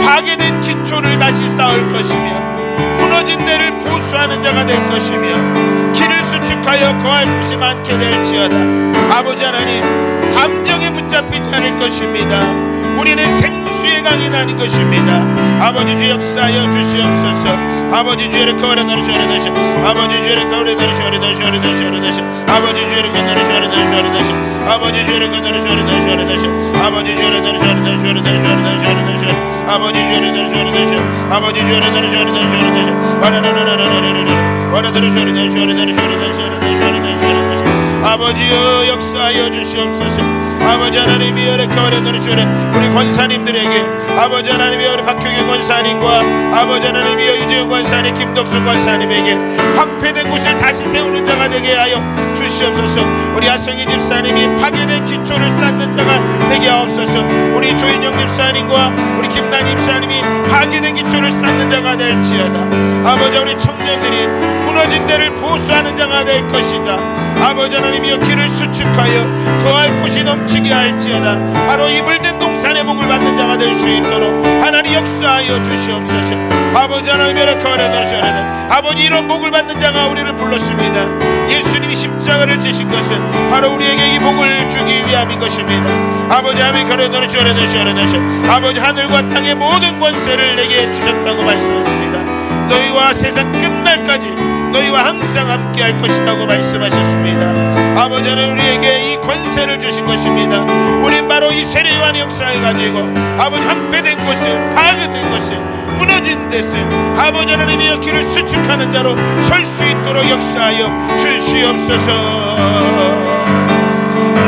파괴된 기초를 다시 쌓을 것이며 무너진 데를 보수하는 자가 될 것이며 길을 수축하여 거할 곳이 많게 될지어다. 아버지 하나님, 감정에 붙잡히지 않을 것입니다. 우리는 생수의 강이 나는 것입니다. 아버지 주 역사하여 주시옵소서. 아버지 주의 거울에 너를 넣으시 아버지 주의 거울에 너를 넣으시 아버지 주의 거울에 너를 넣으시 아버지 주의 거울에 너를 넣으시 아버지 주의 너를 넣으시 아버지 주의 너를 넣으시 아버지 주의 너를 넣으시 아버지여 역사하여 주시옵소서. 아버지 하나님이 열의 거울에 너르시오래 우리 권사님들에게 아버지 하나님이 우리 박효경 권사님과 아버지 하나님이 유재영 권사님 김덕순 권사님에게 황폐된 곳을 다시 세우는 자가 되게 하여 주시옵소서. 우리 아성희 집사님이 파괴된 기초를 쌓는 자가 되게 하옵소서. 우리 조인영 집사님과 우리 김난 집사님이 파괴된 기초를 쌓는 자가 될지어다. 아버지 우리 청년들이 무너진 데를 보수하는 자가 될 것이다. 아버지 하나님이여 길을 수축하여 거할 곳이 넘치게 할지어다. 바로 이 물된 동산의 복을 받는 자가 될 수 있도록 하나님 역사하여 주시옵소서. 아버지 하나님이여 거하라 너시하라. 아버지 이런 복을 받는 자가 우리를 불렀습니다. 예수님이 십자가를 지신 것은 바로 우리에게 이 복을 주기 위함인 것입니다. 아버지 하나님 거하라 너시하라 너시하라 너시. 아버지 하늘과 땅의 모든 권세를 내게 주셨다고 말씀하셨습니다. 너희와 세상 끝날까지 너희와 항상 함께 할 것이라고 말씀하셨습니다. 아버지 하나님 우리에게 이 권세를 주신 것입니다. 우린 바로 이 세례 요한의 역사에 가지고 아버지 황폐된 곳을 파괴된 것을 무너진 데를 아버지 하나님의 길을 수축하는 자로 설 수 있도록 역사하여 주시옵소서.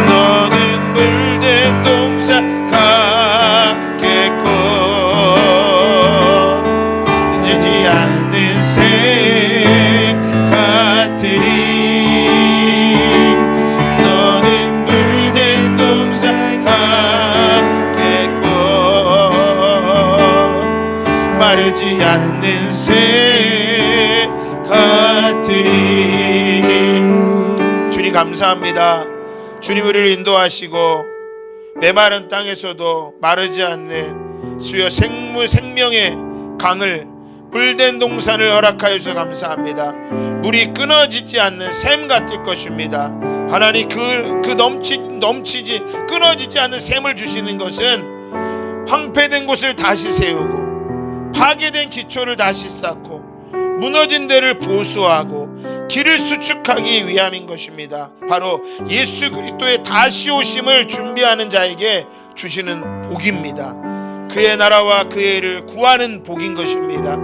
너는 물된 동산 같겠고 지지 않는 새 같으리. 너는 물된 동산 같겠고 마르지 않는 새 같으리. 주님 감사합니다. 주님 우리를 인도하시고 메마른 땅에서도 마르지 않는 수여 생명의 강을 물된 동산을 허락하여 주셔서 감사합니다. 물이 끊어지지 않는 샘 같을 것입니다. 하나님 넘치지 끊어지지 않는 샘을 주시는 것은 황폐된 곳을 다시 세우고 파괴된 기초를 다시 쌓고 무너진 데를 보수하고 길을 수축하기 위함인 것입니다. 바로 예수 그리스도의 다시 오심을 준비하는 자에게 주시는 복입니다. 그의 나라와 그의 일을 구하는 복인 것입니다.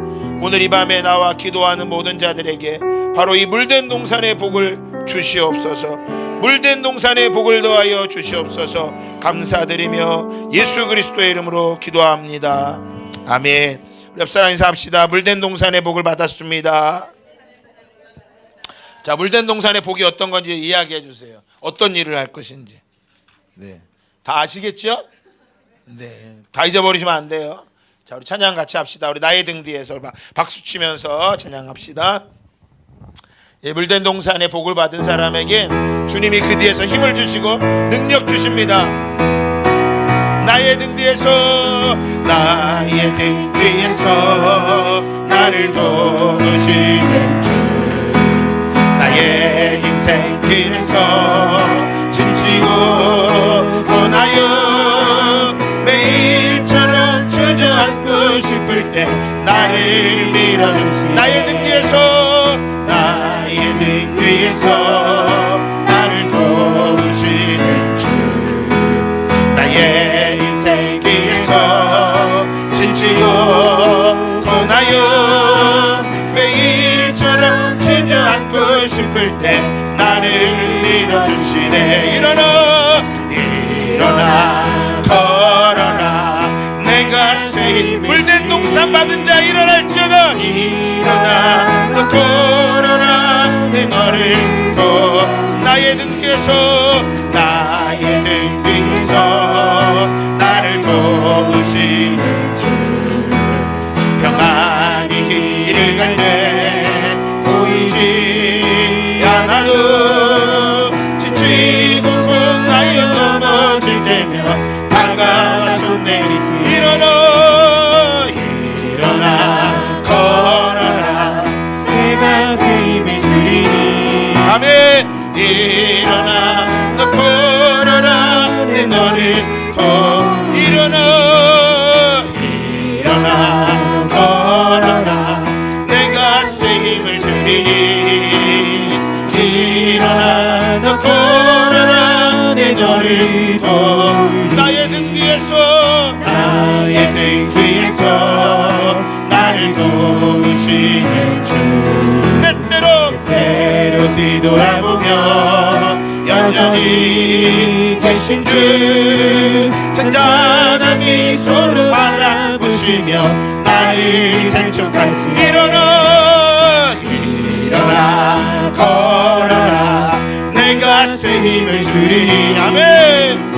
오늘 이 밤에 나와 기도하는 모든 자들에게 바로 이 물된 동산의 복을 주시옵소서. 물된 동산의 복을 더하여 주시옵소서. 감사드리며 예수 그리스도의 이름으로 기도합니다. 아멘. 우리 옆사람 인사합시다. 물된 동산의 복을 받았습니다. 자, 물된 동산의 복이 어떤 건지 이야기해 주세요. 어떤 일을 할 것인지. 네, 다 아시겠죠? 네, 다 잊어버리시면 안 돼요. 자, 우리 찬양 같이 합시다. 우리 나의 등 뒤에서 박수 치면서 찬양합시다. 예, 물된 동산의 복을 받은 사람에게 주님이 그 뒤에서 힘을 주시고 능력 주십니다. 나의 등 뒤에서, 나의 등 뒤에서 나를 도우시는 주, 나의 인생 길에서 짐지고 떠나요. 매일처럼 주저앉고 싶을 때 나를 밀어주시, 나의 등 뒤에서, 나의 등 뒤에서 나를 도우시는 주, 나의 인생 길에서 짐지고 떠나요. 매일처럼 주저앉고 싶을 때 나를 밀어주시네. 일어나 걸어라, 내가 쇠인 물된 동산 받은 자 일어날지어다. 일어나 너 걸어라, 내 너를 더, 나의 등 뒤에서, 나의 등 뒤에서 나를 도우시는 주, 평안히 길을 갈 때 보이지 않아도 지치고 고나여 넘어질 때면 다가와서 내리시. 일어나 걸어라, 내가 새 힘을 주리니. 아멘. 일어나 너 걸어라, 내 너를 더, 일어나 걸어라, 내가 새 힘을 주리니. 일어나 너 걸어라, 내 너를 더, 나의 등 뒤에서, 나의 등 뒤에서 나를 도우시는 주, 때때로 뒤돌아보며 여전히 계신 주, 잔잔한 미소로 바라보시며 나를 재촉하시. 일어나 걸어라, 내가 새 힘을 주리니. 아멘.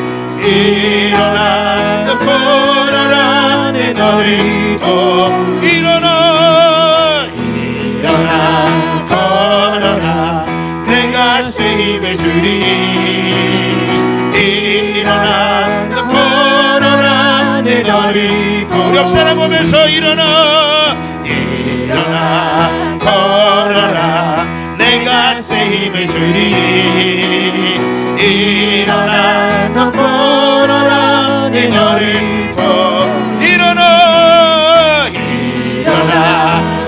일어나 너 걸어라, 내 너를 더, 일어나 걸어라, 내가 새 힘을 주리니. 일어나 너 걸어라, 내 너를 더, 우리 옆사람 보면서 일어나 걸어라, 내가 새 힘을 주리니. 일어나 너 걸어라, 내 너를 더, 일어나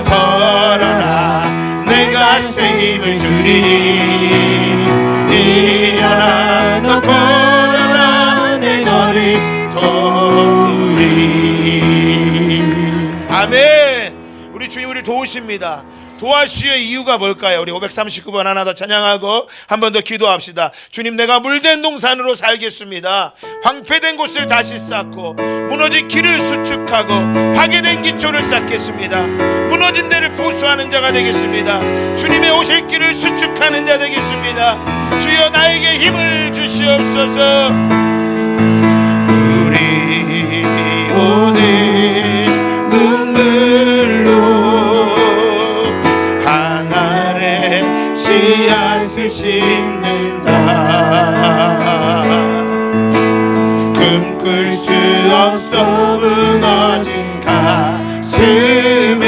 걸어라, 내가 새 힘을 주리니. 일어나 너 걸어라, 내 너를 도우리. 아멘. 우리 주님 우리를 도우십니다. 도와주시의 이유가 뭘까요? 우리 539번 하나 더 찬양하고 한 번 더 기도합시다. 주님, 내가 물된 동산으로 살겠습니다. 황폐된 곳을 다시 쌓고 무너진 길을 수축하고 파괴된 기초를 쌓겠습니다. 무너진 데를 보수하는 자가 되겠습니다. 주님의 오실 길을 수축하는 자 되겠습니다. 주여, 나에게 힘을 주시옵소서. 우리 오늘 눈물로 하늘의 씨앗을 심는다. 꿈꿀 수 없어 무너진 가슴에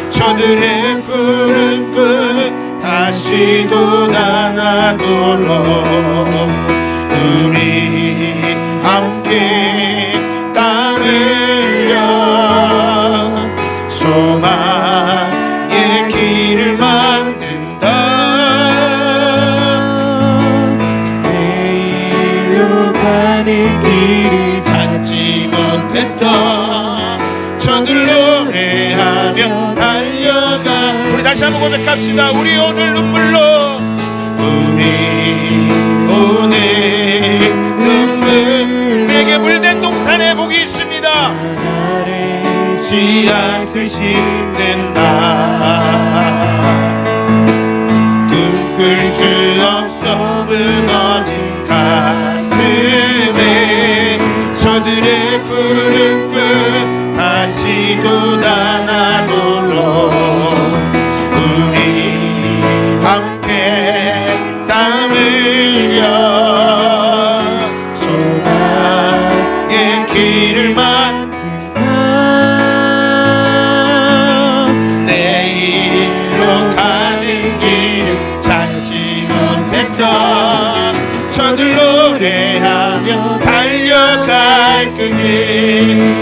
저들의 푸른 꿈 다시 돋아나도록 우리 함께 땀 흘려 소망의 길을 만든다. 내일로 가는 길을 찾지 못했던 파였던 저들 노래하며 달려가. 우리 다시 한번 고백합시다. 우리 오늘 눈물로, 우리 오늘 눈물, 우리에게 물된 동산에 복이 있습니다. 씨앗을 심는다. 꿈꿀 수 없어 무너진 가슴에 저들의 푸른 끝 다시 돋아나도록 우리 함께 땀 흘려 소망의 길을 만든다. 내일로 가는 길 찾지 못했던 저들 노래하며 달려갈 그 길.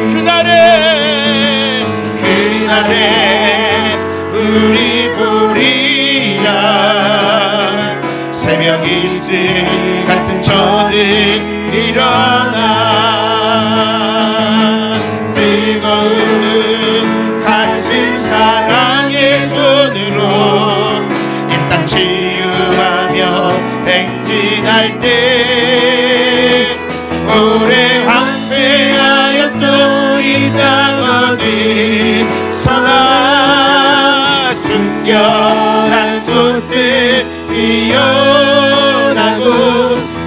그날에 우리 보리라. 새벽 이슬 같은 저들 일어나. 뜨거운 가슴 사랑의 손으로 이 땅 치유하며 행진할 때 오래 황폐하였던 이 땅 어디서나 순결한 꽃들 피어나고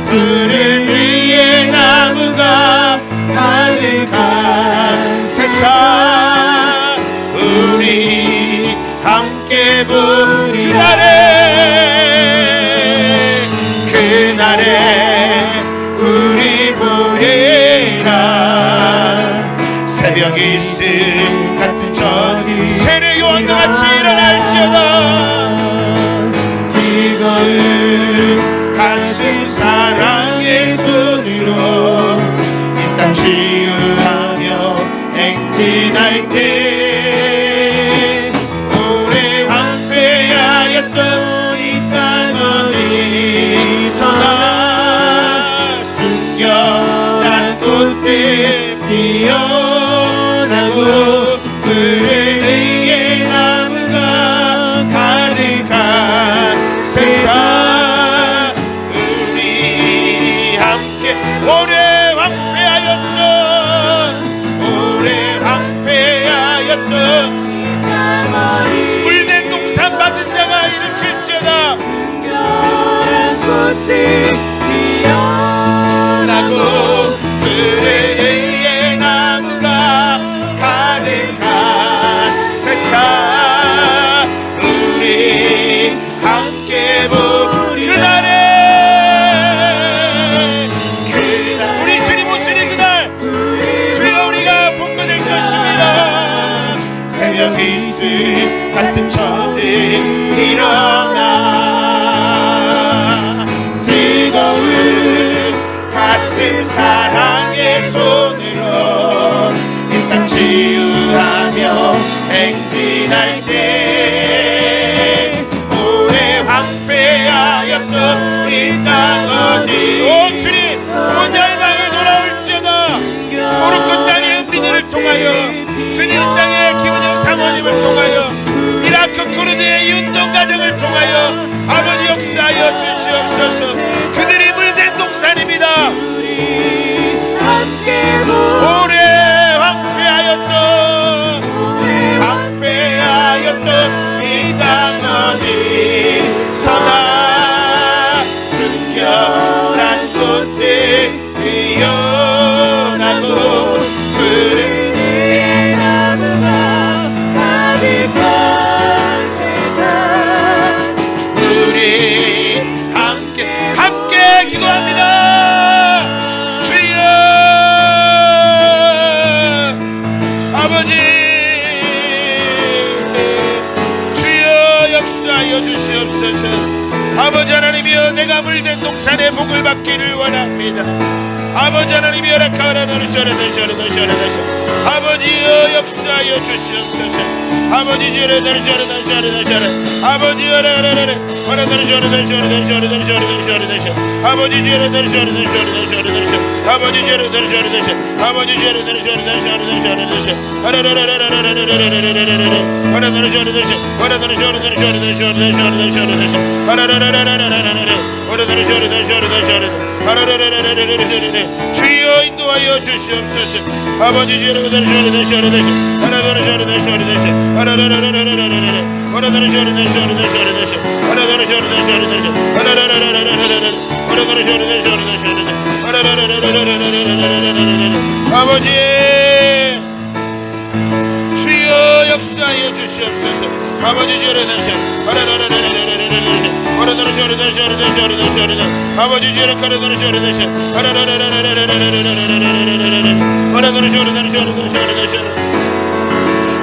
푸른 위에 나무가 가득한 세상 우리 함께 본 그날에 우리 보리라. 새벽 이슬 같은 저기 세례 요한과 같이 일어날지어다. 뜨거운 가슴 사랑의 손으로 이 땅 치유하며 행진할 때 오래 황폐하였던 이 땅 어디서나 순결한 꽃들 피어나고 푸른 의의 나무가 가득한 세상 우리 함께 오래 황폐하였던 물된 동산 받은 자가 일으킬지어다. 꽃들 나고 푸른 의의 나무가 가득한 세상 우리 함께 보 그날에 우리 주님 오시는 그날 주여 우리가 복도 될 것입니다. 새벽 이슬 같은 저들 일어나. 뜨거운 가슴 사랑의 손으로 이 땅 치유하며 행진할 때 오래 황폐하였던 이 땅 어디 오 주님 온 열방에 돌아올지어다. 모로코 땅의 은비들을 통하여 드린 땅의 김은영 사모님을 통하여 이라크 쿠르드의 이운동 가정을 통하여 아버지 역사하여 주시옵소서. 그들이 물된 동산입니다. 오래 황폐하였던 이 땅 어디서나 순결한 꽃들 피어나고 푸른 나무가 가득한 세상 우리 함께 기도합니다. 주여 아버지 주여 역사하여 주시옵소서. 아버지 하나님이여 내가 물된 동산의 복을 받기를 원합니다. 아버지 하나님이 허락하라 너르셔라 아버지여 역사하여 주시옵소서. 아버지 주여 아버지 허락하라 아버지 죄를 들으셔 아버지 죄를 들으셔 아버지 죄를 들으셔 주여 인도하여 주시옵소서. 아버지 죄를 들으셔 아버지 주여 역사하여 주시옵소서. 아버지 죄를 들으셔 아버지 죄를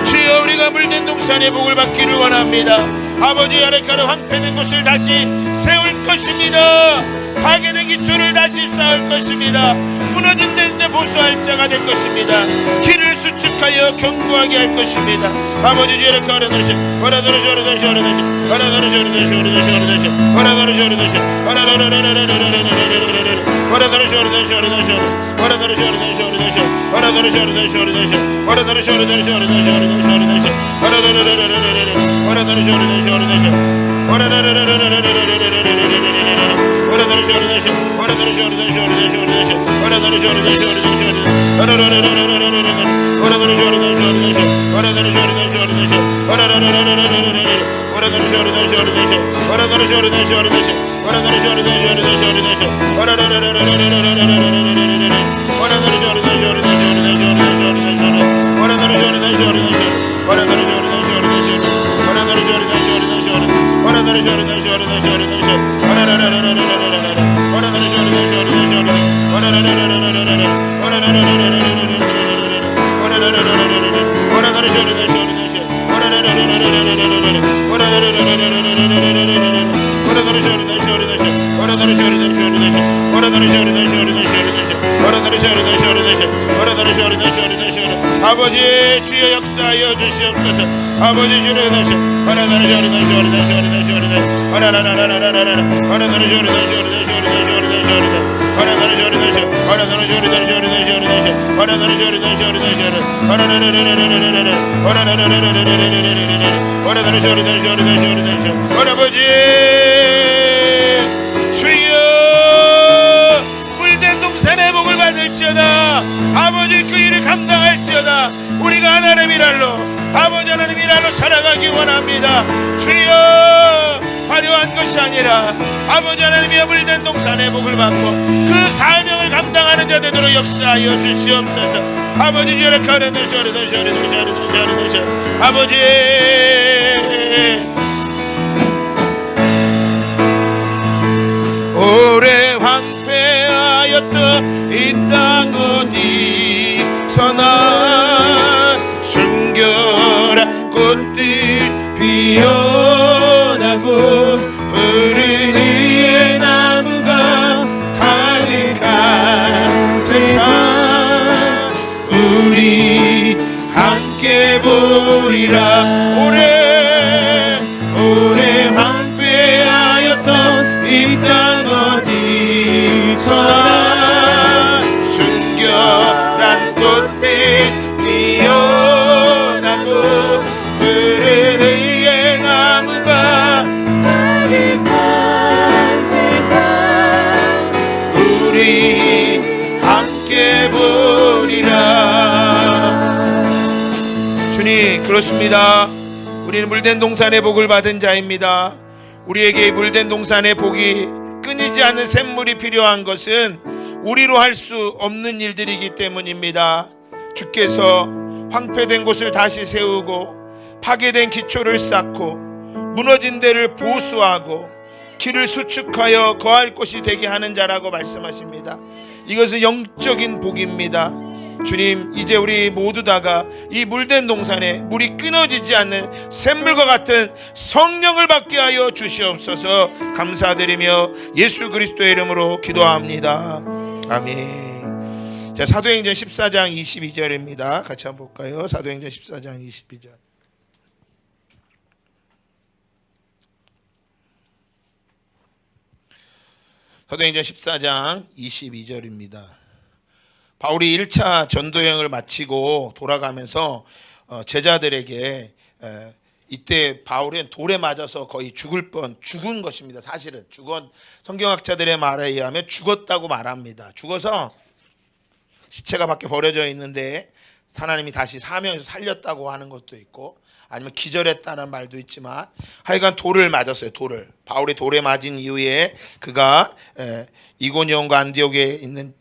주여 우리가 물든 동산의 복을 받기를 원합니다. 아버지 아래가로 황폐된 곳을 다시 세울 것입니다. 파괴된 기초를 다시 쌓을 것입니다. 무너진 데인데 보수할 자가 될 것입니다. 길을 수축하여 견고하게 할 것입니다. 아버지 죄를 걸어들으시 아버지 주여 역사하여 주시옵소서. 아버지 주여 다시 아버지 주여 물된 동산의 복을 받을지어다. 아버지 그 일을 감당할지어다. 우리가 하나님의 일로 아버지 하나님의 일로 살아가기 원합니다. 주여 화려한 것이 아니라 아버지 하나님의 물된 동산의 복을 받고 그 사명을 감당하는 자 되도록 역사하여 주시옵소서. 아버지 주여 아버지 오래 황폐하였던 이 땅 어디서나 순결한 꽃들 피어나고 푸른 의의 나무가 가득한 세상 우리 함께 보리라. 오래 황폐하였던 이 땅 어디서나 순결한 꽃빛 피어나고 푸른 의의 나무가 가득한 세상 우리 함께 보리라. 주님 그렇습니다. 우리는 물된 동산의 복을 받은 자입니다. 우리에게 물된 동산의 복이 끊이지 않는 샘물이 필요한 것은 우리로 할 수 없는 일들이기 때문입니다. 주께서 황폐된 곳을 다시 세우고 파괴된 기초를 쌓고 무너진 데를 보수하고 길을 수축하여 거할 곳이 되게 하는 자라고 말씀하십니다. 이것은 영적인 복입니다. 주님 이제 우리 모두 다가 이 물된 동산에 물이 끊어지지 않는 샘물과 같은 성령을 받게 하여 주시옵소서. 감사드리며 예수 그리스도의 이름으로 기도합니다. 아멘. 자, 사도행전 14장 22절입니다. 같이 한번 볼까요? 사도행전 14장 22절. 사도행전 14장 22절입니다. 바울이 1차 전도여행을 마치고 돌아가면서 제자들에게 이때 바울은 돌에 맞아서 거의 죽은 것입니다. 사실은 성경학자들의 말에 의하면 죽었다고 말합니다. 죽어서 시체가 밖에 버려져 있는데 하나님이 다시 사명에서 살렸다고 하는 것도 있고, 아니면 기절했다는 말도 있지만 하여간 돌을 맞았어요. 바울이 돌에 맞은 이후에 그가 이고니온과 안디옥에 있는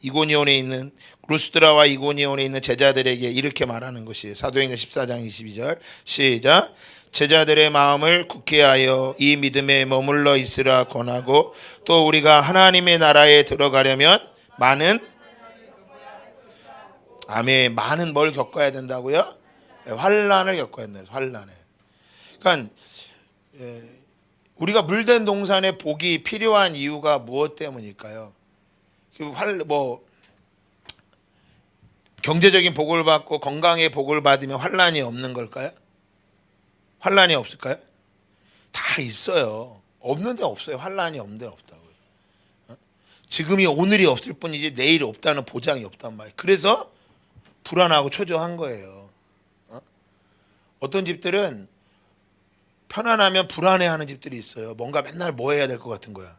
이고니온에 있는 루스드라와 이고니온에 있는 제자들에게 이렇게 말하는 것이 사도행전 14장 22절 시작. 제자들의 마음을 굳게 하여 이 믿음에 머물러 있으라 권하고, 또 우리가 하나님의 나라에 들어가려면 많은 뭘 겪어야 된다고요? 환난을 겪어야 된다. 환난을. 그러니까 우리가 물된 동산에 복이 필요한 이유가 무엇 때문일까요? 경제적인 복을 받고 건강의 복을 받으면 환난이 없는 걸까요? 환난이 없을까요? 다 있어요. 없는 데 없어요. 환난이 없는 데 없다고요. 지금이 오늘이 없을 뿐이지 내일이 없다는 보장이 없단 말이에요. 그래서 불안하고 초조한 거예요. 어떤 집들은 편안하면 불안해하는 집들이 있어요. 뭔가 맨날 뭐 해야 될 것 같은 거야.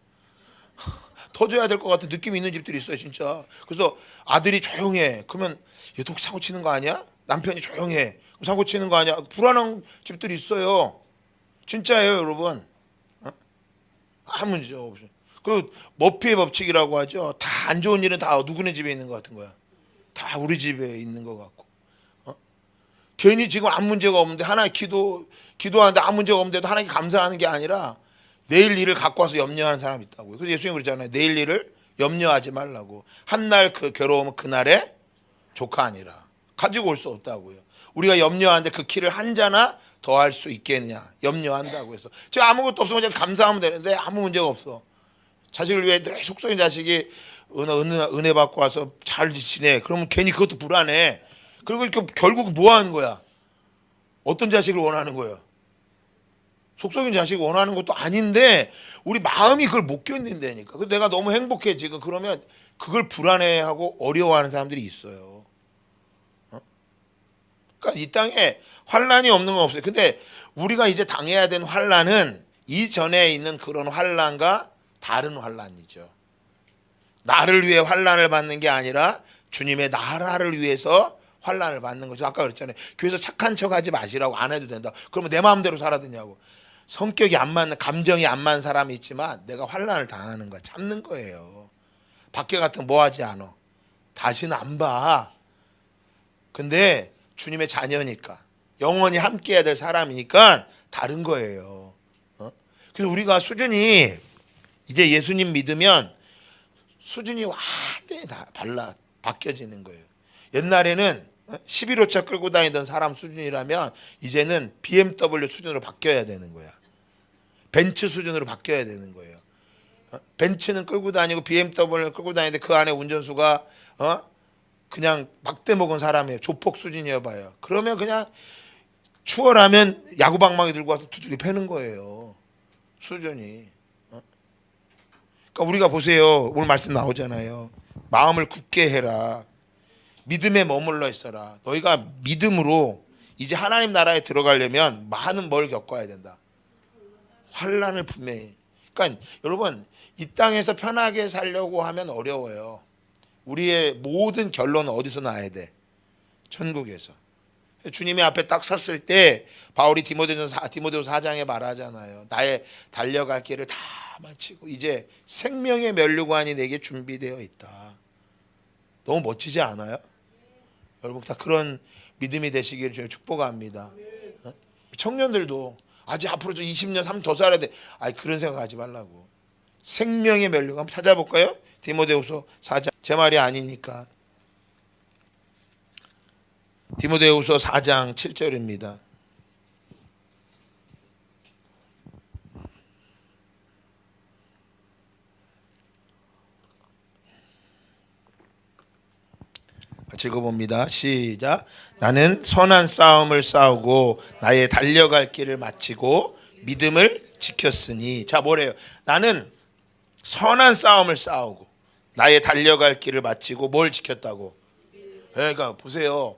터져야 될 것 같은 느낌이 있는 집들이 있어요, 진짜. 그래서 아들이 조용해. 그러면 얘 또 사고 치는 거 아니야? 남편이 조용해. 그럼 사고 치는 거 아니야? 불안한 집들이 있어요. 진짜예요, 여러분. 아무 문제 없어요. 그 머피의 법칙이라고 하죠. 다 안 좋은 일은 다 누구네 집에 있는 것 같은 거야. 다 우리 집에 있는 것 같고. 괜히 지금 아무 문제가 없는데 하나님 기도하는데 아무 문제가 없는데도 하나님께 감사하는 게 아니라 내일 일을 갖고 와서 염려하는 사람이 있다고요. 그래서 예수님 그러잖아요. 내일 일을 염려하지 말라고. 한날 그 괴로움은 그날의 조카 아니라. 가지고 올 수 없다고요. 우리가 염려하는데 그 키를 한 자나 더 할 수 있겠느냐. 염려한다고 해서. 제가 아무것도 없으면 그냥 감사하면 되는데 아무 문제가 없어. 자식을 위해 내 속속인 자식이 은혜 받고 와서 잘 지내. 그러면 괜히 그것도 불안해. 그리고 이렇게 결국 뭐 하는 거야? 어떤 자식을 원하는 거야? 속속인 자식을 원하는 것도 아닌데 우리 마음이 그걸 못 견딘다니까. 그래서 내가 너무 행복해 지금. 그러면 그걸 불안해하고 어려워하는 사람들이 있어요. 그러니까 이 땅에 환난이 없는 건 없어요. 근데 우리가 이제 당해야 되는 환난은 이전에 있는 그런 환난과 다른 환난이죠. 나를 위해 환난을 받는 게 아니라 주님의 나라를 위해서 환난을 받는 거죠. 아까 그랬잖아요. 교회에서 착한 척하지 마시라고. 안 해도 된다. 그러면 내 마음대로 살아야 되냐고. 성격이 안 맞는, 감정이 안 맞는 사람이 있지만 내가 환난을 당하는 거야. 참는 거예요. 밖에 같은 뭐 하지 않아. 다시는 안 봐. 근데 주님의 자녀니까, 영원히 함께 해야 될 사람이니까 다른 거예요. 그래서 우리가 수준이 이제 예수님 믿으면 수준이 완전히 다 바뀌어지는 거예요. 옛날에는 11호차 끌고 다니던 사람 수준이라면 이제는 BMW 수준으로 바뀌어야 되는 거야. 벤츠 수준으로 바뀌어야 되는 거예요. 벤츠는 끌고 다니고 BMW를 끌고 다니는데 그 안에 운전수가 그냥 막대 먹은 사람이에요. 조폭 수준이어 봐요. 그러면 그냥 추월하면 야구방망이 들고 와서 두들겨 패는 거예요. 수준이. 그러니까 우리가 보세요. 오늘 말씀 나오잖아요. 마음을 굳게 해라. 믿음에 머물러 있어라. 너희가 믿음으로 이제 하나님 나라에 들어가려면 많은 뭘 겪어야 된다. 환난을 분명히. 그러니까 여러분, 이 땅에서 편하게 살려고 하면 어려워요. 우리의 모든 결론은 어디서 나야 돼? 천국에서. 주님의 앞에 딱 섰을 때 바울이 디모데후서 4장에 말하잖아요. 나의 달려갈 길을 다 마치고 이제 생명의 면류관이 내게 준비되어 있다. 너무 멋지지 않아요? 여러분 다 그런 믿음이 되시기를 저희 축복합니다. 청년들도 아직 앞으로 20년 30년 더 살아야 돼. 그런 생각하지 말라고. 생명의 면류관 한번 찾아볼까요? 디모데후서 4장. 제 말이 아니니까. 디모데후서 4장 7절입니다. 같이 읽어봅니다. 시작. 나는 선한 싸움을 싸우고 나의 달려갈 길을 마치고 믿음을 지켰으니. 자, 뭐래요? 나는 선한 싸움을 싸우고 나의 달려갈 길을 마치고 뭘 지켰다고? 그러니까 보세요.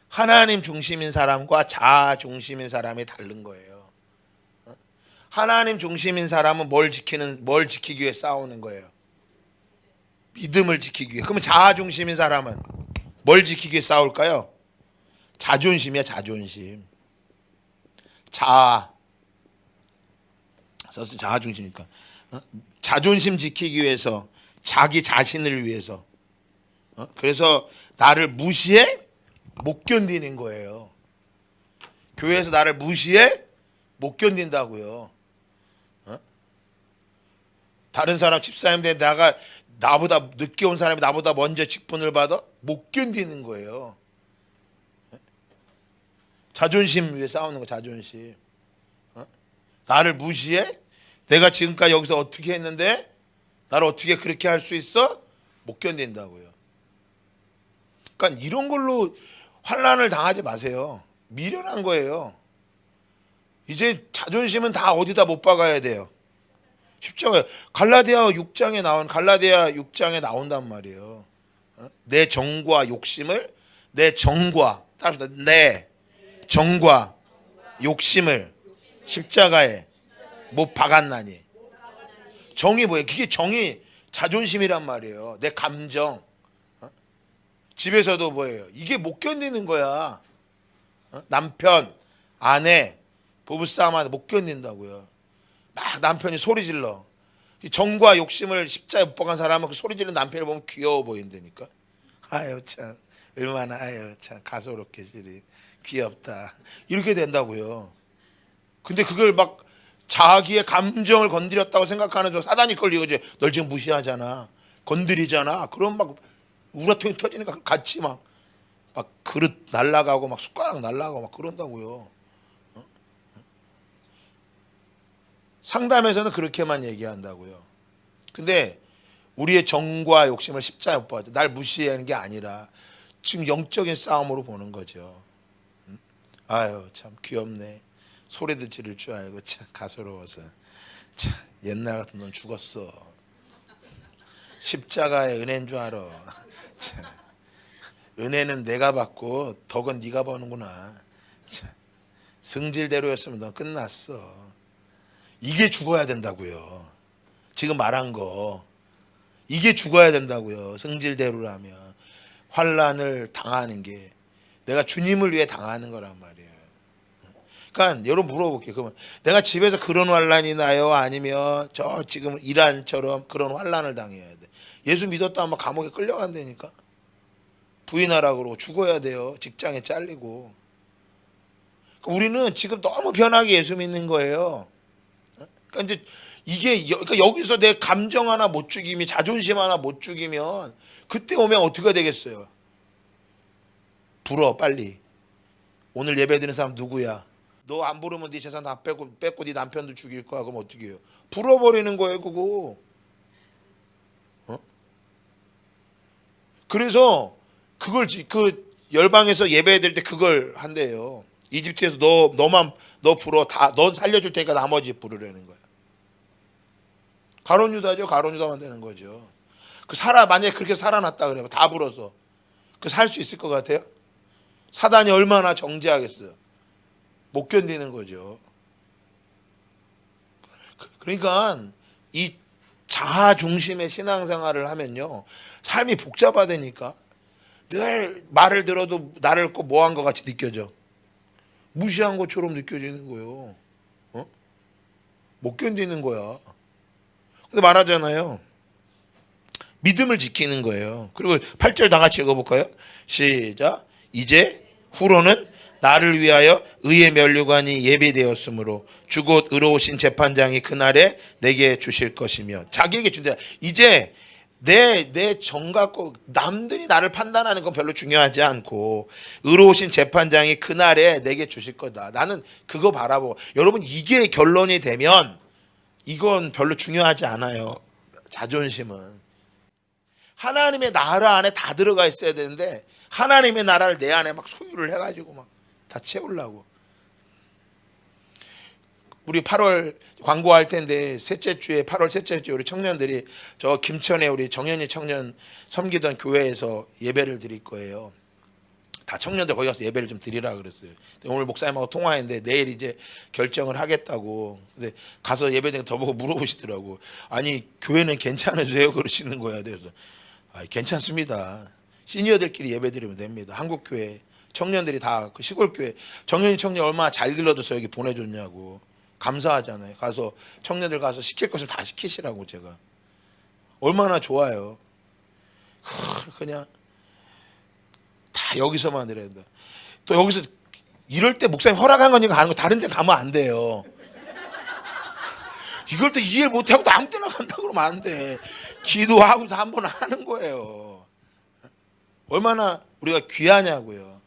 하나님 중심인 사람과 자아 중심인 사람이 다른 거예요. 하나님 중심인 사람은 뭘 지키기 위해 싸우는 거예요. 믿음을 지키기 위해. 그러면 자아 중심인 사람은 뭘 지키기 위해 싸울까요? 자존심이야, 자존심. 자아 중심이니까 자존심 지키기 위해서, 자기 자신을 위해서. 그래서 나를 무시해 못 견디는 거예요. 교회에서 나를 무시해 못 견딘다고요. 다른 사람 집사님인데 나보다 늦게 온 사람이 나보다 먼저 직분을 받아 못 견디는 거예요. 자존심 위해 싸우는 거, 자존심. 나를 무시해? 내가 지금까지 여기서 어떻게 했는데 나를 어떻게 그렇게 할 수 있어? 못 견딘다고요. 그러니까 이런 걸로 환난을 당하지 마세요. 미련한 거예요. 이제 자존심은 다 어디다 못 박아야 돼요. 십자가. 갈라디아 6장에 나온단 말이에요. 내 정과 욕심을, 내 정과 욕심을 십자가에 못 박았나니. 정이 뭐예요? 그게 정이 자존심이란 말이에요. 내 감정. 집에서도 뭐예요? 이게 못 견디는 거야. 남편, 아내, 부부싸움하다 못 견딘다고요. 막 남편이 소리 질러. 정과 욕심을 십자에 못 박은 사람은 그 소리 지르는 남편을 보면 귀여워 보인다니까. 아유 참, 얼마나 아유 참 가소롭게 시리 귀엽다. 이렇게 된다고요. 근데 그걸 막 자기의 감정을 건드렸다고 생각하는 저 사단이 걸리고 이제 널 지금 무시하잖아, 건드리잖아. 그럼 막 우라통이 터지니까 같이 막 그릇 날라가고 막 숟가락 날라가고 막 그런다고요. 상담에서는 그렇게만 얘기한다고요. 근데 우리의 정과 욕심을 십자가에 못 박았죠. 날 무시하는 게 아니라 지금 영적인 싸움으로 보는 거죠. 아유 참 귀엽네. 소리도 지를 줄 알고 참 가소로워서. 참 옛날 같은 넌 죽었어. 십자가의 은혜인 줄 알아. 참, 은혜는 내가 받고 덕은 네가 버는구나. 참, 승질대로였으면 넌 끝났어. 이게 죽어야 된다고요. 지금 말한 거 이게 죽어야 된다고요. 승질대로라면 환난을 당하는 게 내가 주님을 위해 당하는 거란 말이에요. 그러니까 여러분 물어볼게요. 그러면 내가 집에서 그런 환난이 나요? 아니면 저 지금 이란처럼 그런 환난을 당해야 돼? 예수 믿었다 하면 감옥에 끌려간다니까. 부인하라 그러고 죽어야 돼요. 직장에 잘리고. 우리는 지금 너무 편하게 예수 믿는 거예요. 그러니까 이제 이게 그러니까 여기서 내 감정 하나 못 죽이면, 자존심 하나 못 죽이면 그때 오면 어떻게 되겠어요? 불어 빨리. 오늘 예배 드리는 사람 누구야? 너 안 부르면 네 재산 다 뺏고 네 남편도 죽일 거야. 그럼 어떻게 해요? 불어버리는 거예요 그거. 그래서 그걸 그 열방에서 예배 드릴 때 그걸 한대요. 이집트에서 너 불어, 다 넌 살려줄 테니까 나머지 부르라는 거야. 가론 유다죠. 가론 유다만 되는 거죠. 만약에 그렇게 살아났다 그래요. 다 불어서 살 수 있을 것 같아요? 사단이 얼마나 정죄하겠어요. 못 견디는 거죠. 그러니까 이 자아 중심의 신앙생활을 하면요, 삶이 복잡하다니까. 늘 말을 들어도 나를 꼭 뭐한 것 같이 느껴져. 무시한 것처럼 느껴지는 거예요. 못 견디는 거야. 근데 말하잖아요. 믿음을 지키는 거예요. 그리고 8절 다 같이 읽어볼까요? 시작. 이제 후로는 나를 위하여 의의 면류관이 예비되었으므로 주곧 의로우신 재판장이 그날에 내게 주실 것이며. 자기에게 준다. 이제 내 정 갖고 남들이 나를 판단하는 건 별로 중요하지 않고 의로우신 재판장이 그날에 내게 주실 거다. 나는 그거 바라보고. 여러분 이게 결론이 되면 이건 별로 중요하지 않아요. 자존심은. 하나님의 나라 안에 다 들어가 있어야 되는데 하나님의 나라를 내 안에 막 소유를 해가지고 막 다 채우려고. 우리 8월 광고할 텐데 셋째 주에 8월 셋째 주에 우리 청년들이 저 김천에 우리 정현이 청년 섬기던 교회에서 예배를 드릴 거예요. 다 청년들 거기 가서 예배를 좀 드리라 그랬어요. 오늘 목사님하고 통화했는데 내일 이제 결정을 하겠다고. 근데 가서 예배 드리니까 저보고 물어보시더라고. 아니 교회는 괜찮으세요? 그러시는 거야. 그래서 괜찮습니다. 시니어들끼리 예배 드리면 됩니다. 한국 교회 청년들이 다 그 시골 교회 정현이 청년 얼마나 잘 길러줘서 여기 보내줬냐고. 감사하잖아요. 가서 청년들 가서 시킬 것을 다 시키시라고 제가. 얼마나 좋아요. 그냥 다 여기서만 드려야 된다. 또 여기서 이럴 때 목사님 허락한 거니까 가는 거 다른 데 가면 안 돼요. 이걸 또 이해를 못하고 또 아무 때나 간다 그러면 안 돼. 기도하고 다 한번 하는 거예요. 얼마나 우리가 귀하냐고요.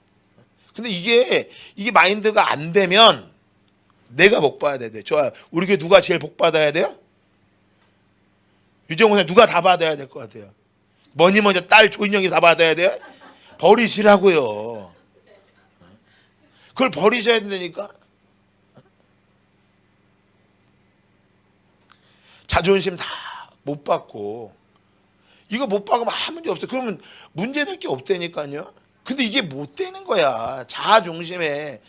근데 이게 마인드가 안 되면 내가 복 받아야 돼. 좋아요. 우리 교회 누가 제일 복 받아야 돼요? 유정훈 선 누가 다 받아야 될 것 같아요? 뭐니 먼저 딸 조인영이 다 받아야 돼요? 버리시라고요. 그걸 버리셔야 된다니까. 자존심 다 못 받고 이거 못 받으면 아무 문제 없어요. 그러면 문제될 게 없다니까요. 근데 이게 못 되는 거야. 자아 중심에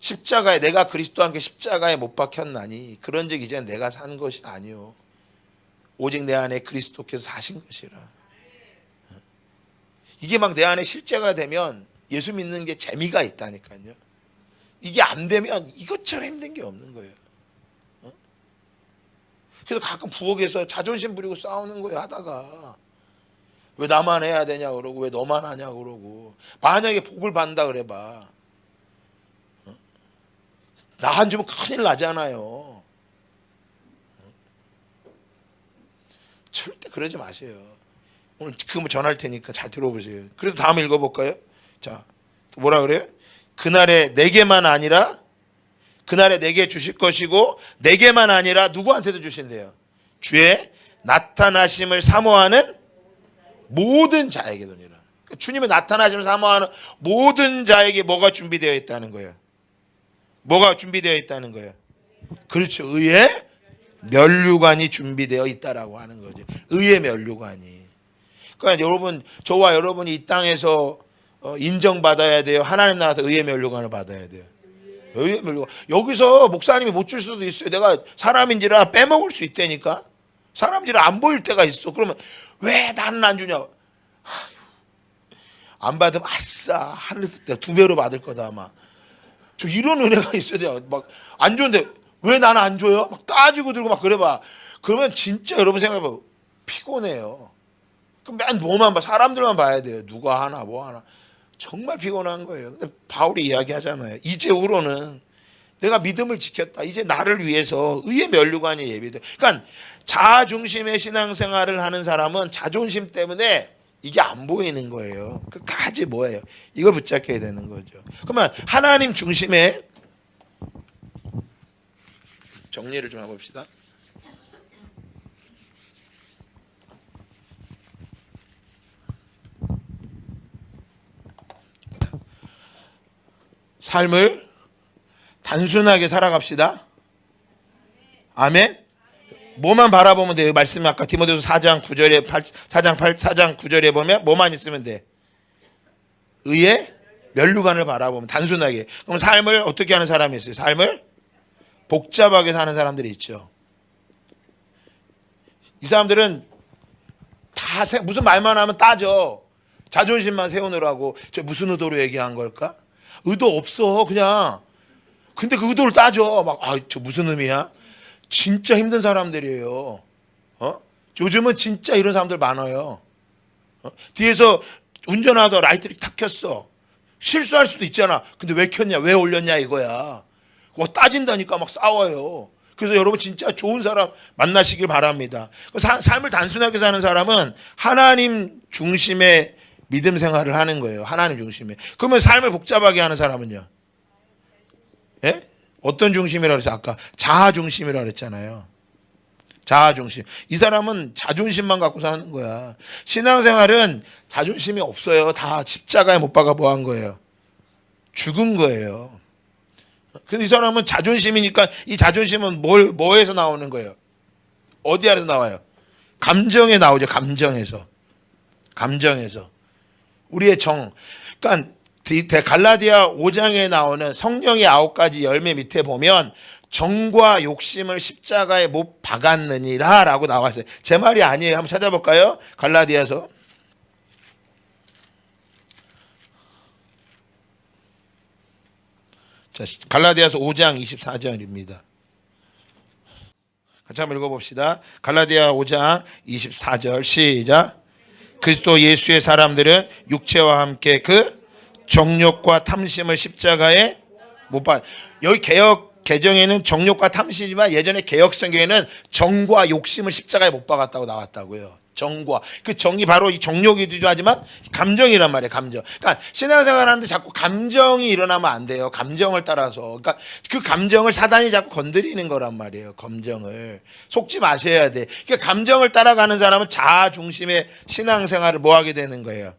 십자가에 내가 그리스도와 함께 십자가에 못 박혔나니 그런즉 이제 내가 산 것이 아니요 오직 내 안에 그리스도께서 사신 것이라. 이게 막 내 안에 실제가 되면 예수 믿는 게 재미가 있다니까요. 이게 안 되면 이것처럼 힘든 게 없는 거예요. 그래서 가끔 부엌에서 자존심 부리고 싸우는 거예요. 하다가 왜 나만 해야 되냐 그러고 왜 너만 하냐 그러고. 만약에 복을 받는다 그래 봐. 나 안 주면 큰일 나잖아요. 절대 그러지 마세요. 오늘 그거 전할 테니까 잘 들어보세요. 그래도 다음 읽어볼까요? 자, 뭐라 그래요? 그날에 내게만 아니라 그날에 내게 주실 것이고 내게만 아니라 누구한테도 주신대요. 주의 나타나심을 사모하는 모든 자에게 도니라. 주님의 나타나심을 사모하는 모든 자에게 뭐가 준비되어 있다는 거예요? 뭐가 준비되어 있다는 거예요? 그렇죠. 의의 면류관이 준비되어 있다라고 하는 거죠. 의의 면류관이. 그러니까 여러분, 저와 여러분이 이 땅에서 인정받아야 돼요. 하나님 나라에서 의의 면류관을 받아야 돼요. 의의 면류관. 여기서 목사님이 못 줄 수도 있어요. 내가 사람인지라 빼먹을 수 있다니까. 사람인지라 안 보일 때가 있어. 그러면 왜 나는 안 주냐? 안 받으면 아싸 하늘에서 때 2배로 받을 거다 아마. 저 이런 은혜가 있어야 돼요. 막 안 좋은데 왜 나는 안 줘요? 막 따지고 들고 막 그래봐. 그러면 진짜 여러분 생각해봐. 피곤해요. 그럼 맨 뭐만 봐. 사람들만 봐야 돼요. 누가 하나 뭐 하나. 정말 피곤한 거예요. 근데 바울이 이야기하잖아요. 이제후로는 내가 믿음을 지켰다. 이제 나를 위해서 의의 면류관이 예비돼. 그러니까 자아 중심의 신앙생활을 하는 사람은 자존심 때문에 이게 안 보이는 거예요. 끝까지 뭐예요? 이걸 붙잡게 되는 거죠. 그러면 하나님 중심의 정리를 좀 해봅시다. 삶을 단순하게 살아갑시다. 아멘. 뭐만 바라보면 돼요. 말씀 아까 디모데후서 4장 9절에 보면 뭐만 있으면 돼? 의의 면류관을 바라보면 단순하게. 그럼 삶을 어떻게 하는 사람이 있어요? 삶을 복잡하게 사는 사람들이 있죠. 이 사람들은 다 무슨 말만 하면 따져. 자존심만 세우느라고. 저 무슨 의도로 얘기한 걸까? 의도 없어. 그냥. 근데 그 의도를 따져. 막 저 무슨 의미야? 진짜 힘든 사람들이에요. 요즘은 진짜 이런 사람들 많아요. 뒤에서 운전하다 라이트를 탁 켰어. 실수할 수도 있잖아. 근데 왜 켰냐? 왜 올렸냐 이거야. 그거 따진다니까 막 싸워요. 그래서 여러분 진짜 좋은 사람 만나시길 바랍니다. 삶을 단순하게 사는 사람은 하나님 중심의 믿음 생활을 하는 거예요. 하나님 중심에. 그러면 삶을 복잡하게 하는 사람은요? 예? 어떤 중심이라고 그랬어요? 아까 자아 중심이라고 그랬잖아요. 자아 중심. 이 사람은 자존심만 갖고 사는 거야. 신앙생활은 자존심이 없어요. 다 십자가에 못 박아 뭐 한 거예요? 죽은 거예요. 근데 이 사람은 자존심이니까 이 자존심은 뭐에서 나오는 거예요? 어디 안에서 나와요? 감정에 나오죠. 감정에서. 우리의 정. 그러니까 갈라디아 5장에 나오는 성령의 9가지 열매 밑에 보면 정과 욕심을 십자가에 못 박았느니라 라고 나와 있어요. 제 말이 아니에요. 한번 찾아볼까요? 갈라디아서. 자, 갈라디아서 5장 24절입니다. 같이 한번 읽어봅시다. 갈라디아 5장 24절 시작. 그리스도 예수의 사람들은 육체와 함께 그 정욕과 탐심을 십자가에 못 박았다. 여기 개역 개정에는 정욕과 탐심이지만 예전에 개역 성경에는 정과 욕심을 십자가에 못 박았다고 나왔다고요. 정과 그 정이 바로 이 정욕이기도 하지만 감정이란 말이에요. 감정. 그러니까 신앙생활 하는데 자꾸 감정이 일어나면 안 돼요. 감정을 따라서. 그러니까 그 감정을 사단이 자꾸 건드리는 거란 말이에요. 감정을 속지 마셔야 돼. 그러니까 감정을 따라가는 사람은 자아 중심의 신앙생활을 뭐 하게 되는 거예요.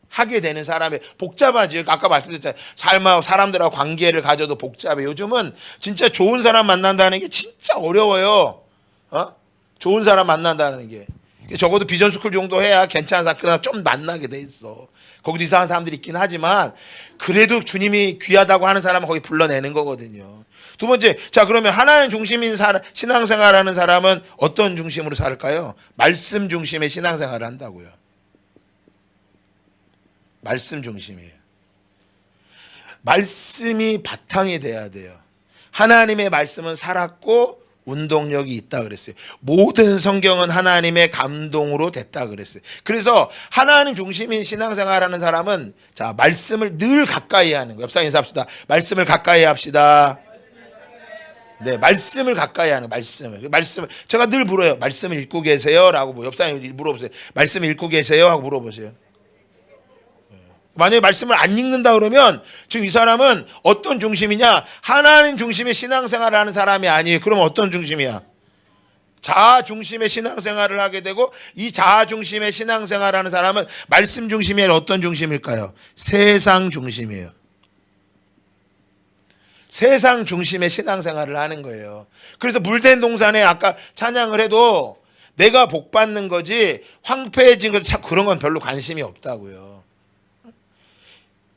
하게 되는 사람이 복잡하지. 아까 말씀드렸잖아요. 삶하고 사람들하고 관계를 가져도 복잡해. 요즘은 진짜 좋은 사람 만난다는 게 진짜 어려워요. 좋은 사람 만난다는 게. 적어도 비전스쿨 정도 해야 괜찮은 사람, 그러나 좀 만나게 돼 있어. 거기도 이상한 사람들이 있긴 하지만 그래도 주님이 귀하다고 하는 사람은 거기 불러내는 거거든요. 두 번째, 자 그러면 하나님 중심인 신앙생활하는 사람은 어떤 중심으로 살까요? 말씀 중심의 신앙생활을 한다고요. 말씀 중심이에요. 말씀이 바탕이 돼야 돼요. 하나님의 말씀은 살았고 운동력이 있다 그랬어요. 모든 성경은 하나님의 감동으로 됐다 그랬어요. 그래서 하나님 중심인 신앙생활하는 사람은 자 말씀을 늘 가까이 하는 거예요. 옆사람 인사합시다. 말씀을 가까이 합시다. 네, 말씀을 가까이 하는 말씀을 제가 늘 물어요. 말씀을 읽고 계세요라고 옆사람 물어보세요. 말씀을 읽고 계세요 하고 물어보세요. 만약에 말씀을 안 읽는다 그러면 지금 이 사람은 어떤 중심이냐? 하나님 중심의 신앙생활을 하는 사람이 아니에요. 그럼 어떤 중심이야? 자아 중심의 신앙생활을 하게 되고 이 자아 중심의 신앙생활을 하는 사람은 말씀 중심이 아니라 어떤 중심일까요? 세상 중심이에요. 세상 중심의 신앙생활을 하는 거예요. 그래서 물된 동산에 아까 찬양을 해도 내가 복 받는 거지 황폐해진 것 참 그런 건 별로 관심이 없다고요.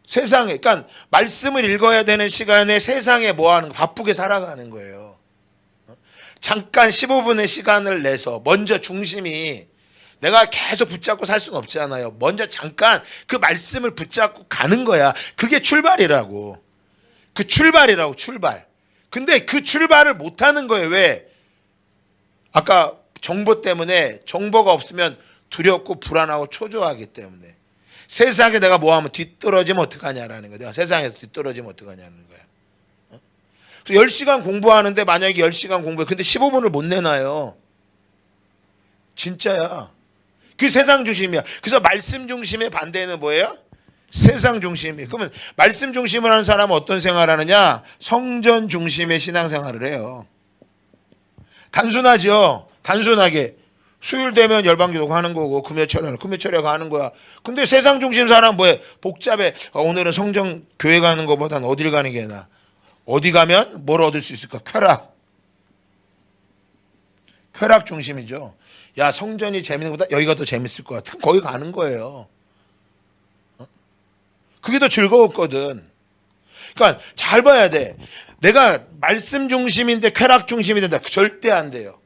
세상에, 그러니까 말씀을 읽어야 되는 시간에 세상에 뭐 하는 거, 바쁘게 살아가는 거예요. 잠깐 15분의 시간을 내서 먼저 중심이 내가 계속 붙잡고 살 수는 없잖아요. 먼저 잠깐 그 말씀을 붙잡고 가는 거야. 그게 출발이라고. 출발. 근데 그 출발을 못 하는 거예요. 왜? 아까 정보 때문에 정보가 없으면 두렵고 불안하고 초조하기 때문에. 세상에 내가 뭐하면 뒤떨어지면 어떡하냐라는 거야. 내가 세상에서 뒤떨어지면 어떡하냐는 거야. 10시간 공부하는데 만약에 10시간 공부해. 근데 15분을 못 내놔요. 진짜야. 그 세상 중심이야. 그래서 말씀 중심의 반대는 뭐예요? 세상 중심이에요. 그러면 말씀 중심을 하는 사람은 어떤 생활을 하느냐? 성전 중심의 신앙생활을 해요. 단순하죠. 단순하게. 수요일 되면 열방기도가 하는 거고 금요철에가 하는 거야. 근데 세상 중심 사람 뭐해? 복잡해. 오늘은 성전 교회 가는 것보다는 어딜 가는 게 나아. 어디 가면 뭘 얻을 수 있을까? 쾌락 중심이죠. 야 성전이 재밌는 것보다 여기가 더 재밌을 것 같아. 그럼 거기 가는 거예요. 그게 더 즐거웠거든. 그러니까 잘 봐야 돼. 내가 말씀 중심인데 쾌락 중심이 된다. 절대 안 돼요.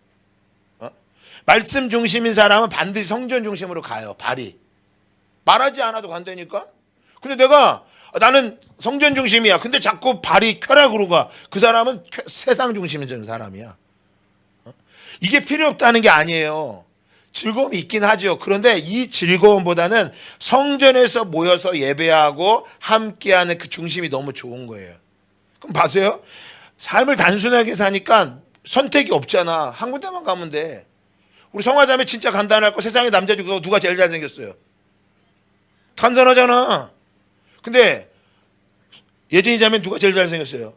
말씀 중심인 사람은 반드시 성전 중심으로 가요. 발이. 말하지 않아도 간다니까. 근데 내가 나는 성전 중심이야. 근데 자꾸 발이 쾌락으로 가. 그 사람은 세상 중심인 사람이야. 이게 필요 없다는 게 아니에요. 즐거움이 있긴 하죠. 그런데 이 즐거움보다는 성전에서 모여서 예배하고 함께하는 그 중심이 너무 좋은 거예요. 그럼 봐세요. 삶을 단순하게 사니까 선택이 없잖아. 한 군데만 가면 돼. 우리 성화자매 진짜 간단할 거 세상에 남자 중에 누가 제일 잘생겼어요? 간단하잖아. 근데 예진이 자매 누가 제일 잘생겼어요?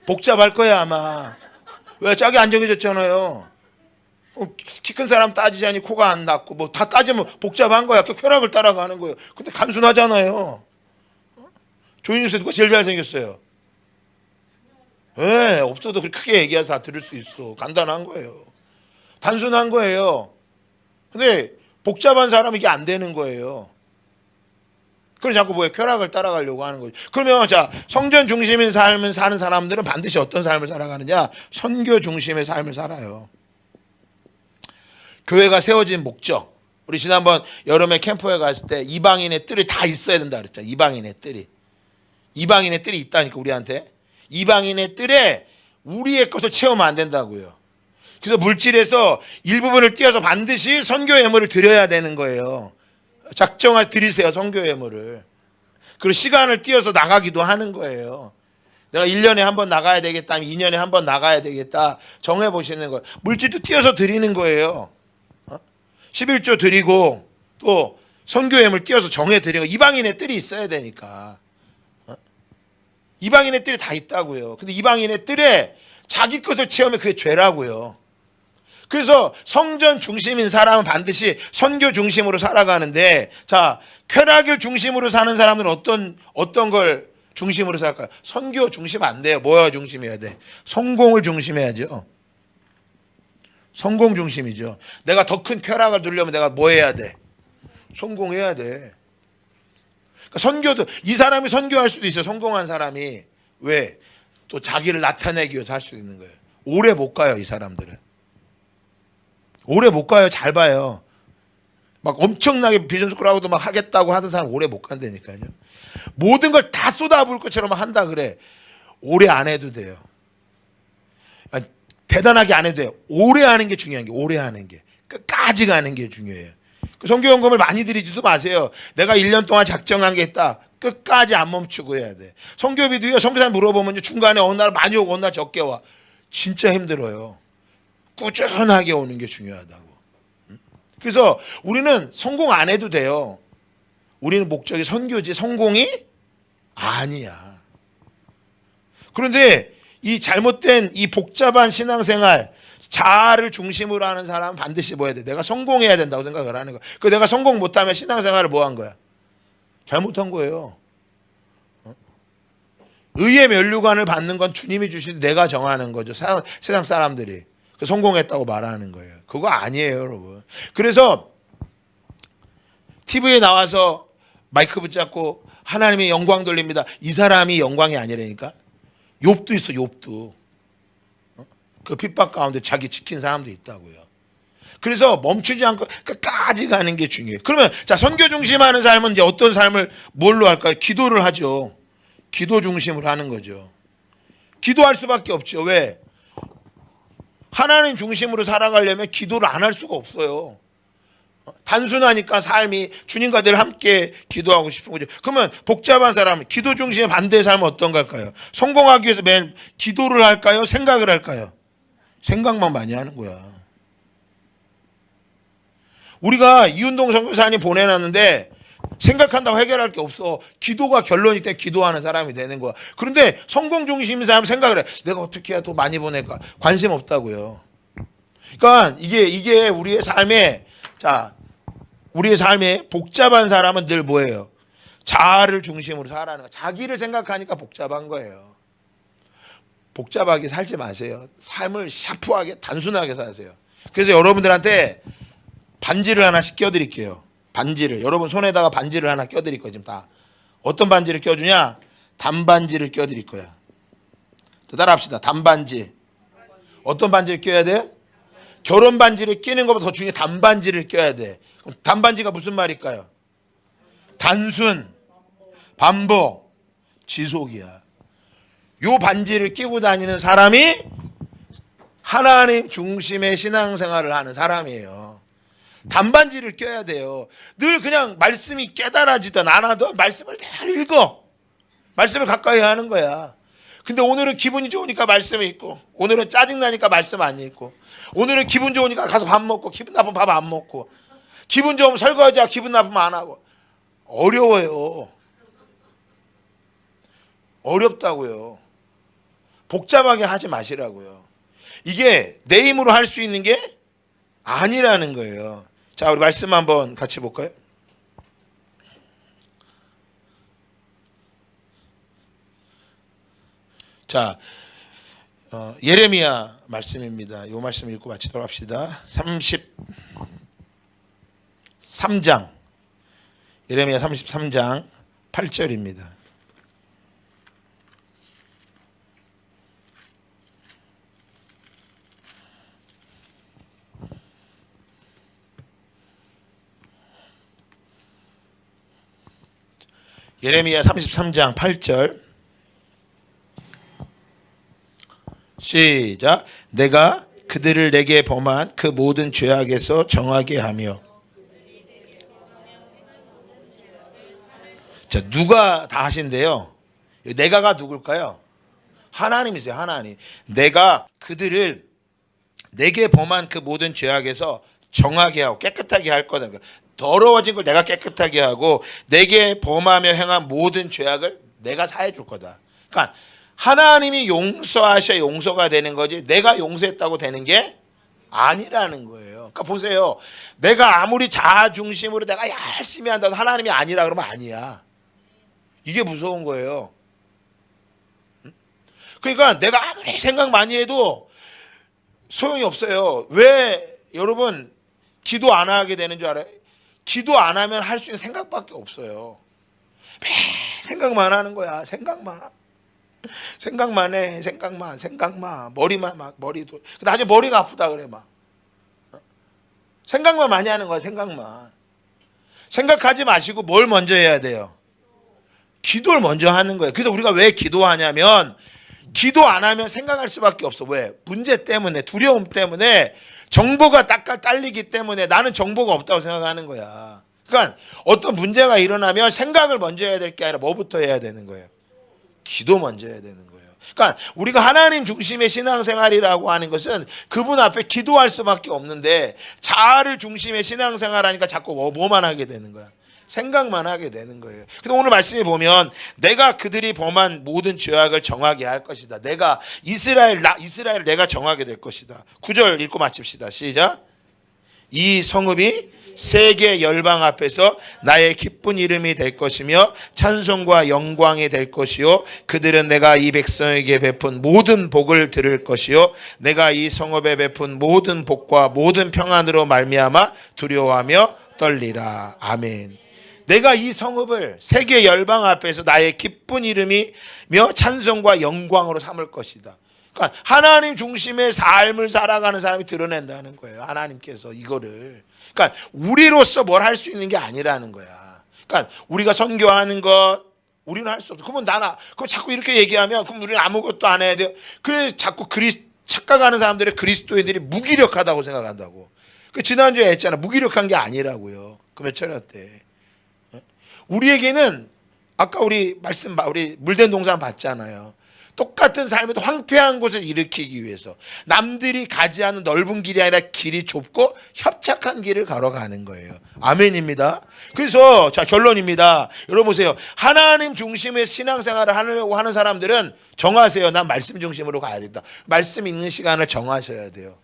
복잡할 거야 아마. 왜? 짝이 안 정해졌잖아요. 키 큰 사람 따지자니 코가 안 났고 뭐 다 따지면 복잡한 거야. 그 쾌락을 따라가는 거예요. 근데 단순하잖아요. 조인수 누가 제일 잘생겼어요? 예, 없어도 그렇게 크게 얘기해서 다 들을 수 있어. 간단한 거예요. 단순한 거예요. 근데 복잡한 사람은 이게 안 되는 거예요. 그래서 자꾸 뭐에 쾌락을 따라가려고 하는 거죠. 그러면 자, 성전 중심인 삶을 사는 사람들은 반드시 어떤 삶을 살아가느냐? 선교 중심의 삶을 살아요. 교회가 세워진 목적. 우리 지난번 여름에 캠프에 갔을 때 이방인의 뜰이 다 있어야 된다 그랬잖아. 이방인의 뜰이. 이방인의 뜰이 있다니까 우리한테. 이방인의 뜰에 우리의 것을 채우면 안 된다고요. 그래서 물질에서 일부분을 띄어서 반드시 선교 예물을 드려야 되는 거예요. 작정할 드리세요, 선교 예물을. 그리고 시간을 띄어서 나가기도 하는 거예요. 내가 1년에 한 번 나가야 되겠다, 2년에 한 번 나가야 되겠다 정해보시는 거예요. 물질도 띄어서 드리는 거예요. 11조 드리고 또 선교 예물 띄어서 정해드리고 이방인의 뜰이 있어야 되니까. 이방인의 뜰이 다 있다고요. 근데 이방인의 뜰에 자기 것을 채우면 그게 죄라고요. 그래서 성전 중심인 사람은 반드시 선교 중심으로 살아가는데, 자, 쾌락을 중심으로 사는 사람들은 어떤 걸 중심으로 살까요? 선교 중심 안 돼요. 뭐가 중심이어야 돼? 성공을 중심해야죠. 성공 중심이죠. 내가 더 큰 쾌락을 누리려면 내가 뭐 해야 돼? 성공해야 돼. 그러니까 선교도, 이 사람이 선교할 수도 있어요. 성공한 사람이. 왜? 또 자기를 나타내기 위해서 할 수도 있는 거예요. 오래 못 가요, 이 사람들은. 오래 못 가요. 잘 봐요. 막 엄청나게 비전 스쿨하고도 막 하겠다고 하던 사람 오래 못 간다니까요. 모든 걸 다 쏟아부을 것처럼 한다 그래. 오래 안 해도 돼요. 아니, 대단하게 안 해도 돼요. 오래 하는 게 중요한 게, 오래 하는 게. 끝까지 가는 게 중요해요. 선교연금을 많이 드리지도 마세요. 내가 1년 동안 작정한 게 있다. 끝까지 안 멈추고 해야 돼. 선교비도요, 선교사님 물어보면 중간에 어느 날 많이 오고 어느 날 적게 와. 진짜 힘들어요. 꾸준하게 오는 게 중요하다고. 그래서 우리는 성공 안 해도 돼요. 우리는 목적이 선교지 성공이 아니야. 그런데 이 잘못된 이 복잡한 신앙생활, 자아를 중심으로 하는 사람은 반드시 뭐 해야 돼? 내가 성공해야 된다고 생각을 하는 거야. 그 내가 성공 못하면 신앙생활을 뭐 한 거야? 잘못한 거예요. 의의 면류관을 받는 건 주님이 주신 내가 정하는 거죠. 세상 사람들이. 성공했다고 말하는 거예요. 그거 아니에요, 여러분. 그래서 TV에 나와서 마이크 붙잡고 하나님이 영광 돌립니다. 이 사람이 영광이 아니라니까. 욥도 있어, 욥도. 그 핍박 가운데 자기 지킨 사람도 있다고요. 그래서 멈추지 않고 끝까지 가는 게 중요해요. 그러면 자, 선교 중심하는 삶은 이제 어떤 삶을 뭘로 할까요? 기도를 하죠. 기도 중심으로 하는 거죠. 기도할 수밖에 없죠. 왜? 하나님 중심으로 살아가려면 기도를 안 할 수가 없어요. 단순하니까 삶이 주님과 늘 함께 기도하고 싶은 거죠. 그러면 복잡한 사람은 기도 중심의 반대의 삶은 어떤 걸까요? 성공하기 위해서 매일 기도를 할까요? 생각을 할까요? 생각만 많이 하는 거야. 우리가 이운동 선교사님 보내놨는데 생각한다고 해결할 게 없어. 기도가 결론이 때 기도하는 사람이 되는 거야. 그런데 성공 중심인 사람 생각을 해. 내가 어떻게 해야 더 많이 보낼까? 관심 없다고요. 그러니까 이게 우리의 삶에, 자, 우리의 삶에 복잡한 사람은 늘 뭐예요? 자아를 중심으로 살아가는 거야. 자기를 생각하니까 복잡한 거예요. 복잡하게 살지 마세요. 삶을 샤프하게 단순하게 사세요. 그래서 여러분들한테 반지를 하나씩 껴드릴게요. 반지를. 여러분 손에다가 반지를 하나 껴드릴 거야. 지금 다. 어떤 반지를 껴주냐? 단반지를 껴드릴 거야. 따라합시다. 단반지. 어떤 반지를 껴야 돼? 결혼 반지를 끼는 것보다 더 중요해. 단반지를 껴야 돼. 그럼 단반지가 무슨 말일까요? 단순, 반복, 지속이야. 요 반지를 끼고 다니는 사람이 하나님 중심의 신앙생활을 하는 사람이에요. 단반지를 껴야 돼요. 늘 그냥 말씀이 깨달아지든 안 하든 말씀을 늘 읽어. 말씀을 가까이 하는 거야. 근데 오늘은 기분이 좋으니까 말씀을 읽고, 오늘은 짜증나니까 말씀 안 읽고, 오늘은 기분 좋으니까 가서 밥 먹고, 기분 나쁘면 밥 안 먹고, 기분 좋으면 설거지하고 기분 나쁘면 안 하고. 어려워요. 어렵다고요. 복잡하게 하지 마시라고요. 이게 내 힘으로 할 수 있는 게 아니라는 거예요. 자, 우리 말씀 한번 같이 볼까요? 자, 예레미야 말씀입니다. 이 말씀 읽고 마치도록 합시다. 33장 예레미야 33장 8절입니다. 예레미야 33장 8절 시작. 내가 그들을 내게 범한 그 모든 죄악에서 정하게 하며. 자, 누가 다 하신대요? 내가가 누굴까요? 하나님이세요. 하나님. 내가 그들을 내게 범한 그 모든 죄악에서 정하게 하고 깨끗하게 할 거다. 더러워진 걸 내가 깨끗하게 하고 내게 범하며 행한 모든 죄악을 내가 사해 줄 거다. 그러니까 하나님이 용서하셔야 용서가 되는 거지 내가 용서했다고 되는 게 아니라는 거예요. 그러니까 보세요. 내가 아무리 자아 중심으로 내가 열심히 한다고 하나님이 아니라 그러면 아니야. 이게 무서운 거예요. 그러니까 내가 아무리 생각 많이 해도 소용이 없어요. 왜 여러분 기도 안 하게 되는 줄 알아요? 기도 안 하면 할 수 있는 생각밖에 없어요. 매 생각만 하는 거야. 생각만 해. 생각만. 머리만 막 머리도. 나중에 머리가 아프다 그래 막. 생각만 많이 하는 거야. 생각만. 생각하지 마시고 뭘 먼저 해야 돼요? 기도를 먼저 하는 거예요. 그래서 우리가 왜 기도하냐면 기도 안 하면 생각할 수밖에 없어. 왜? 문제 때문에, 두려움 때문에, 정보가 딱딱 딸리기 때문에 나는 정보가 없다고 생각하는 거야. 그러니까 어떤 문제가 일어나면 생각을 먼저 해야 될 게 아니라 뭐부터 해야 되는 거예요? 기도 먼저 해야 되는 거예요. 그러니까 우리가 하나님 중심의 신앙생활이라고 하는 것은 그분 앞에 기도할 수밖에 없는데 자아를 중심의 신앙생활 하니까 자꾸 뭐만 하게 되는 거야? 생각만 하게 되는 거예요. 근데 오늘 말씀에 보면 내가 그들이 범한 모든 죄악을 정하게 할 것이다. 내가 이스라엘 내가 정하게 될 것이다. 9절 읽고 마칩시다. 시작. 이 성읍이 세계 열방 앞에서 나의 기쁜 이름이 될 것이며 찬송과 영광이 될 것이요 그들은 내가 이 백성에게 베푼 모든 복을 들을 것이요 내가 이 성읍에 베푼 모든 복과 모든 평안으로 말미암아 두려워하며 떨리라. 아멘. 내가 이 성읍을 세계 열방 앞에서 나의 기쁜 이름이며 찬송과 영광으로 삼을 것이다. 그러니까 하나님 중심의 삶을 살아가는 사람이 드러낸다는 거예요. 하나님께서 이거를. 그러니까 우리로서 뭘 할 수 있는 게 아니라는 거야. 그러니까 우리가 선교하는 것 우리는 할 수 없어. 그러면 그럼 자꾸 이렇게 얘기하면 그럼 우리는 아무것도 안 해야 돼요. 그래 자꾸 착각하는 사람들의 그리스도인들이 무기력하다고 생각한다고. 그 지난주에 했잖아. 무기력한 게 아니라고요. 금요 철학 때. 우리에게는 아까 우리 물된 동산 봤잖아요. 똑같은 삶에도 황폐한 곳을 일으키기 위해서 남들이 가지 않은 넓은 길이 아니라 길이 좁고 협착한 길을 걸어가는 거예요. 아멘입니다. 그래서 자 결론입니다. 여러분 보세요. 하나님 중심의 신앙생활을 하려고 하는 사람들은 정하세요. 난 말씀 중심으로 가야 된다. 말씀 읽는 시간을 정하셔야 돼요.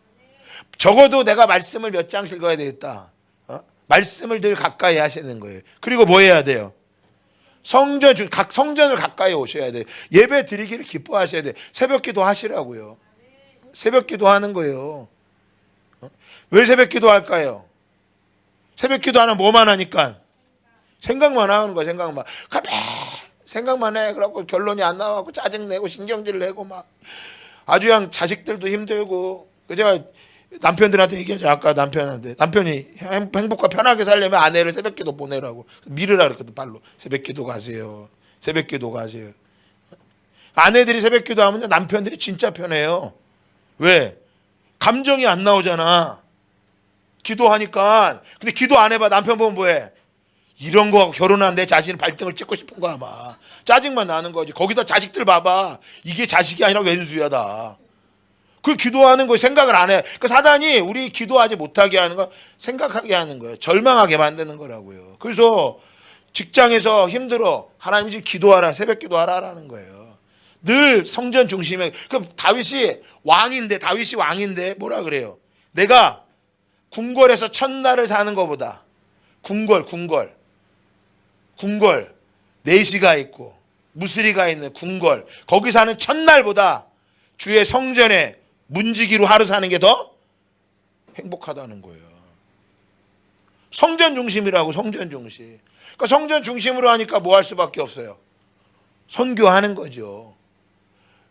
적어도 내가 말씀을 몇 장씩 읽어야 되겠다. 말씀을 늘 가까이 하시는 거예요. 그리고 뭐 해야 돼요? 각 성전을 가까이 오셔야 돼요. 예배 드리기를 기뻐하셔야 돼요. 새벽기도 하시라고요. 새벽기도 하는 거예요. 왜 새벽기도 할까요? 새벽기도 하면 뭐만 하니까 생각만 하는 거야. 생각만 해. 그래갖고 결론이 안 나와갖고 짜증내고 신경질 내고 막 아주 그냥 자식들도 힘들고. 제가 남편들한테 얘기하죠. 아까 남편이 행복과 편하게 살려면 아내를 새벽기도 보내라고 밀으라 그랬거든. 발로 새벽기도 가세요. 아내들이 새벽기도 하면 남편들이 진짜 편해요. 왜? 감정이 안 나오잖아. 기도하니까. 근데 기도 안 해봐. 남편 보면 뭐해? 이런 거 결혼한 내 자신의 발등을 찍고 싶은 거야 아마. 짜증만 나는 거지. 거기다 자식들 봐봐. 이게 자식이 아니라 왼수야 다. 그 기도하는 거 생각을 안 해. 그 사단이 우리 기도하지 못하게 하는 거 생각하게 하는 거예요. 절망하게 만드는 거라고요. 그래서 직장에서 힘들어. 하나님 지금 기도하라. 새벽 기도하라라는 거예요. 늘 성전 중심에. 그럼 다윗이 왕인데 뭐라 그래요? 내가 궁궐에서 첫날을 사는 것보다 궁궐 내시가 있고 무스리가 있는 궁궐 거기 사는 첫날보다 주의 성전에 문지기로 하루 사는 게 더 행복하다는 거예요. 성전 중심이라고, 성전 중심. 그러니까 성전 중심으로 하니까 뭐 할 수밖에 없어요? 선교하는 거죠.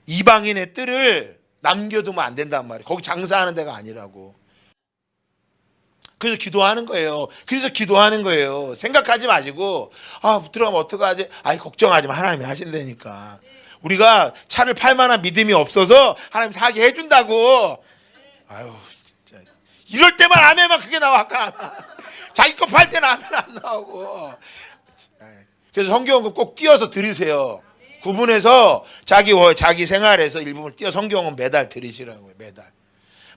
이방인의 뜰을 남겨두면 안 된단 말이에요. 거기 장사하는 데가 아니라고. 그래서 기도하는 거예요. 그래서 기도하는 거예요. 생각하지 마시고 들어가면 어떡하지? 걱정하지 마. 하나님이 하신다니까. 우리가 차를 팔 만한 믿음이 없어서 하나님 사게 해준다고. 진짜 이럴 때만 아멘만 그게 나와. 아까 자기 거 팔 때는 아멘 안 나오고. 그래서 성경은 꼭 띄어서 들으세요. 구분해서 자기 생활에서 일부분 띄어 성경은 매달 들으시라고요. 매달.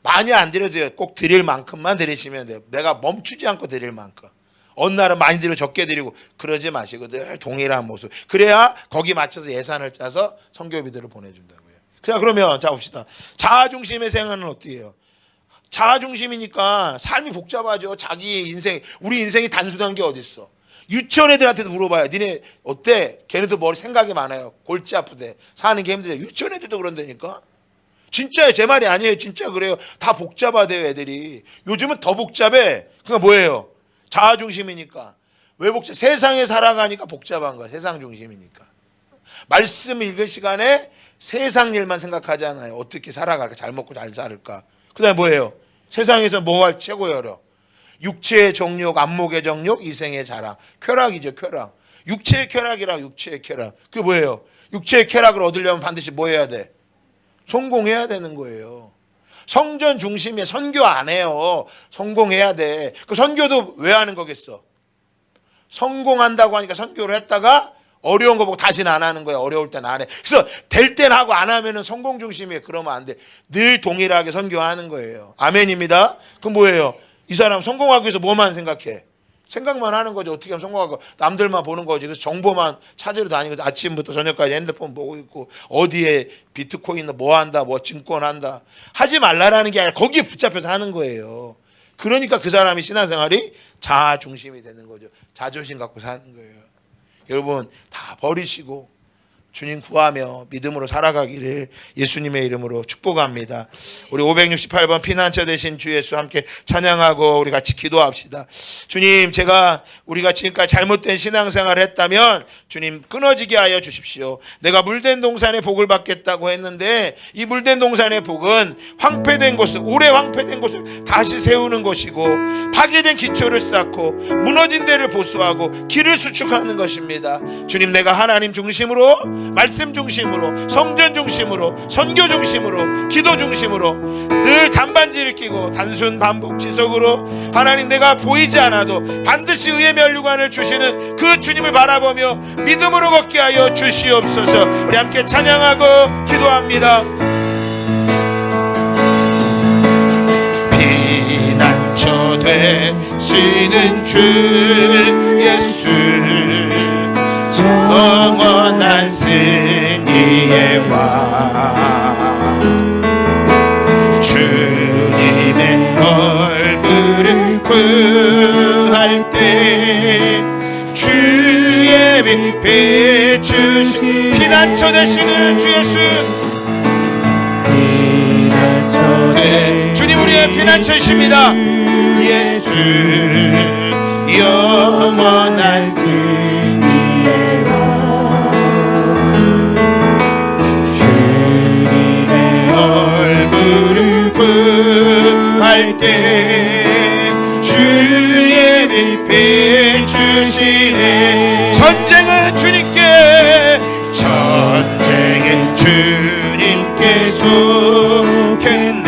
많이 안 드려도 돼요. 꼭 드릴 만큼만 드리시면 돼요. 내가 멈추지 않고 드릴 만큼. 어느 날은 많이 드리고 적게 드리고 그러지 마시고 늘 동일한 모습. 그래야 거기 맞춰서 예산을 짜서 선교비들을 보내준다고요. 그러면 자 봅시다. 자아중심의 생활은 어떻게 해요? 자아중심이니까 삶이 복잡하죠. 자기 인생, 우리 인생이 단순한 게 어딨어. 유치원 애들한테도 물어봐요. 니네 어때? 걔네도 머리 생각이 많아요. 골치 아프대. 사는 게 힘들대. 유치원 애들도 그런다니까. 진짜예요. 제 말이 아니에요. 진짜 그래요. 다 복잡하대요. 애들이. 요즘은 더 복잡해. 그러니까 뭐예요? 자아중심이니까. 왜 복잡해? 세상에 살아가니까 복잡한 거야. 세상 중심이니까. 말씀 읽을 시간에 세상 일만 생각하잖아요. 어떻게 살아갈까? 잘 먹고 잘 살을까? 그 다음에 뭐예요? 세상에서 뭐가 최고 어려? 육체의 정욕, 안목의 정욕, 이생의 자랑. 쾌락이죠. 쾌락. 육체의 쾌락이라 육체의 쾌락. 그게 뭐예요? 육체의 쾌락을 얻으려면 반드시 뭐 해야 돼? 성공해야 되는 거예요. 성전 중심에 선교 안 해요. 성공해야 돼. 그 선교도 왜 하는 거겠어? 성공한다고 하니까 선교를 했다가 어려운 거 보고 다시는 안 하는 거야. 어려울 땐 안 해. 그래서 될 땐 하고 안 하면은 성공 중심이에요. 그러면 안 돼. 늘 동일하게 선교하는 거예요. 아멘입니다. 그럼 뭐예요? 이 사람 성공하기 위해서 뭐만 생각해? 생각만 하는 거죠. 어떻게 하면 성공하고 남들만 보는 거지. 그래서 정보만 찾으러 다니고 아침부터 저녁까지 핸드폰 보고 있고 어디에 비트코인 뭐 한다, 뭐 증권 한다. 하지 말라라는 게 아니라 거기에 붙잡혀서 하는 거예요. 그러니까 그 사람이 신앙생활이 자아 중심이 되는 거죠. 자존심 갖고 사는 거예요. 여러분 다 버리시고 주님 구하며 믿음으로 살아가기를 예수님의 이름으로 축복합니다. 우리 568번 피난처 되신 주 예수 함께 찬양하고 우리 같이 기도합시다. 주님, 우리가 지금까지 잘못된 신앙생활을 했다면 주님 끊어지게 하여 주십시오. 내가 물된 동산의 복을 받겠다고 했는데 이 물된 동산의 복은 황폐된 곳을, 오래 황폐된 곳을 다시 세우는 것이고 파괴된 기초를 쌓고 무너진 데를 보수하고 길을 수축하는 것입니다. 주님, 내가 하나님 중심으로, 말씀 중심으로, 성전 중심으로, 선교 중심으로, 기도 중심으로 늘 단반지를 끼고 단순 반복 지속으로 하나님 내가 보이지 않아도 반드시 의의 면류관을 주시는 그 주님을 바라보며 믿음으로 걷게 하여 주시옵소서. 우리 함께 찬양하고 기도합니다. 피난처 되시는 주 예수, 영원한 승리의 왕, 주님의 얼굴을 구할 때 주의 빛 비추신 피난처 되시는 주 예수, 주님 우리의 피난처이십니다. 예수, 영원한 승리의 왕, 주님의 얼굴을 구할 때 주의 빛 비추시네. 전쟁은 주님께, 전쟁은 주님께 속했네.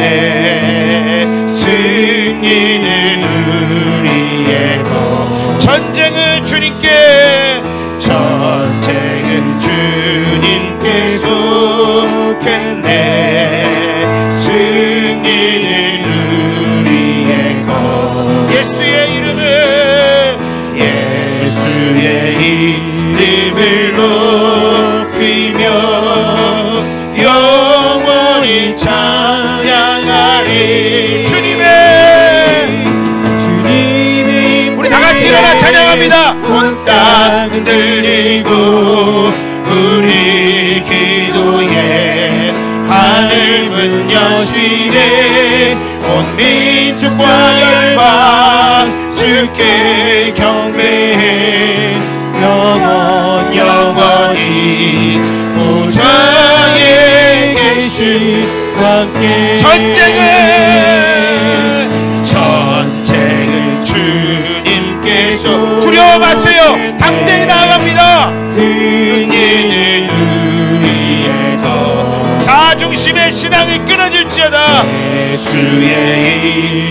승리는 우리의 것. 전쟁은 주님께, 전쟁은 주님께 속했네. 승리는 우리의 것. 예수의 이름을, 예수의 이름을 높이며 영원히 찬양하리. 주님의 우리 다같이 일어나 찬양합니다. 온 땅 흔들리고 우리 기도에 하늘 온 민족과 열방 주께 경배해 영원히 보좌에 계신 함께 전쟁을 주님께서 두려워 마세요. 당대히 나아갑니다. 승리는 우리의 것. 자중심의 신앙이 끊어질지어다. 예수의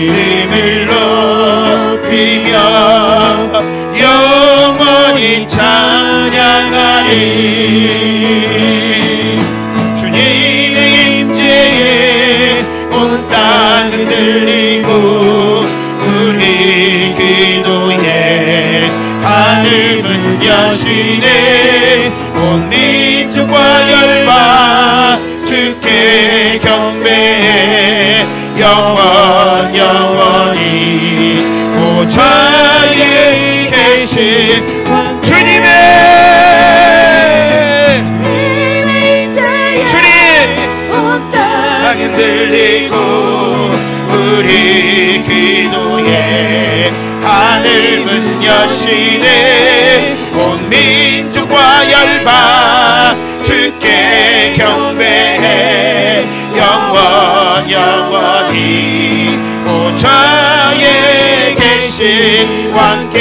이름을 높이며 영원히 찬양하리. 주님의 임재에 온 땅 흔들리고 우리 기도에 하늘문 여시네. 온 민족과 열방 주께 경배해 영원히 보좌에 계신 주님의 땅 흔들리고 우리 기도에 하늘문 여시네. 온 민족과 열방 주께 경배해 영원히 보좌에 계신 왕께.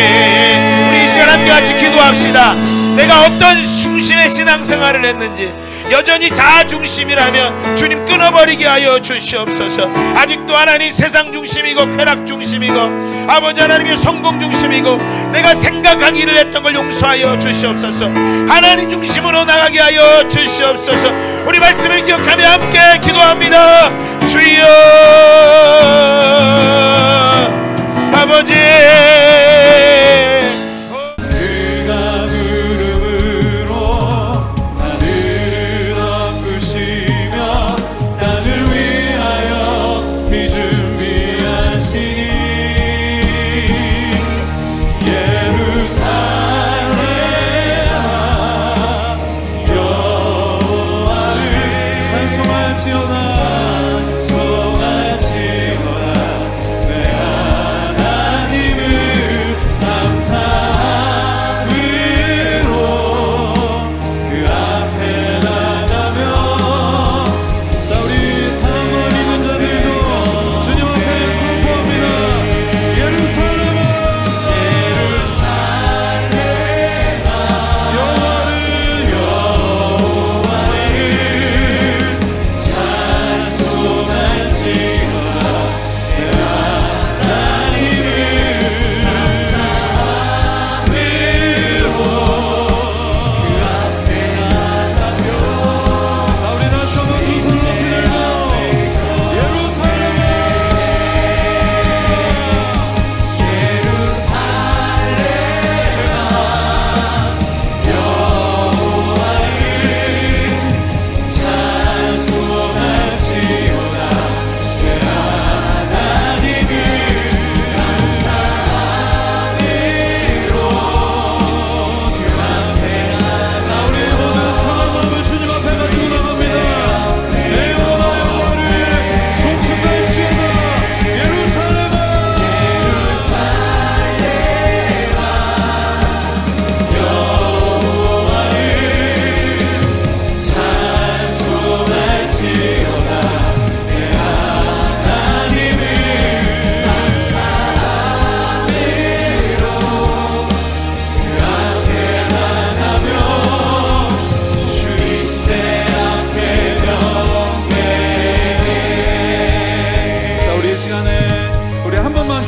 우리 이 시간 함께 같이 기도합시다. 내가 어떤 중심의 신앙생활을 했는지 여전히 자중심이라면 주님 끊어버리게 하여 주시옵소서. 아직도 하나님 세상 중심이고 쾌락 중심이고 아버지 하나님의 성공 중심이고 내가 생각하기를 했던 걸 용서하여 주시옵소서. 하나님 중심으로 나가게 하여 주시옵소서. 우리 말씀을 기억하며 함께 기도합니다. 주여 아버지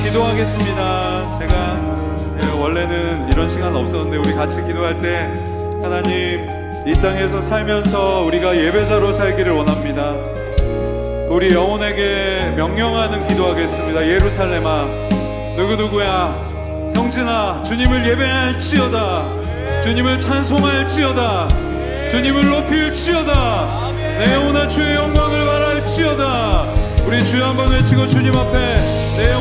기도하겠습니다. 제가 원래는 이런 시간 없었는데 우리 같이 기도할 때 하나님 이 땅에서 살면서 우리가 예배자로 살기를 원합니다. 우리 영혼에게 명령하는 기도하겠습니다. 예루살렘아 누구누구야 형제나 주님을 예배할지어다 주님을 찬송할지어다 주님을 높일지어다 내 영혼아 주의 영광을 말할지어다. 우리 주여 한번 외치고 주님 앞에 내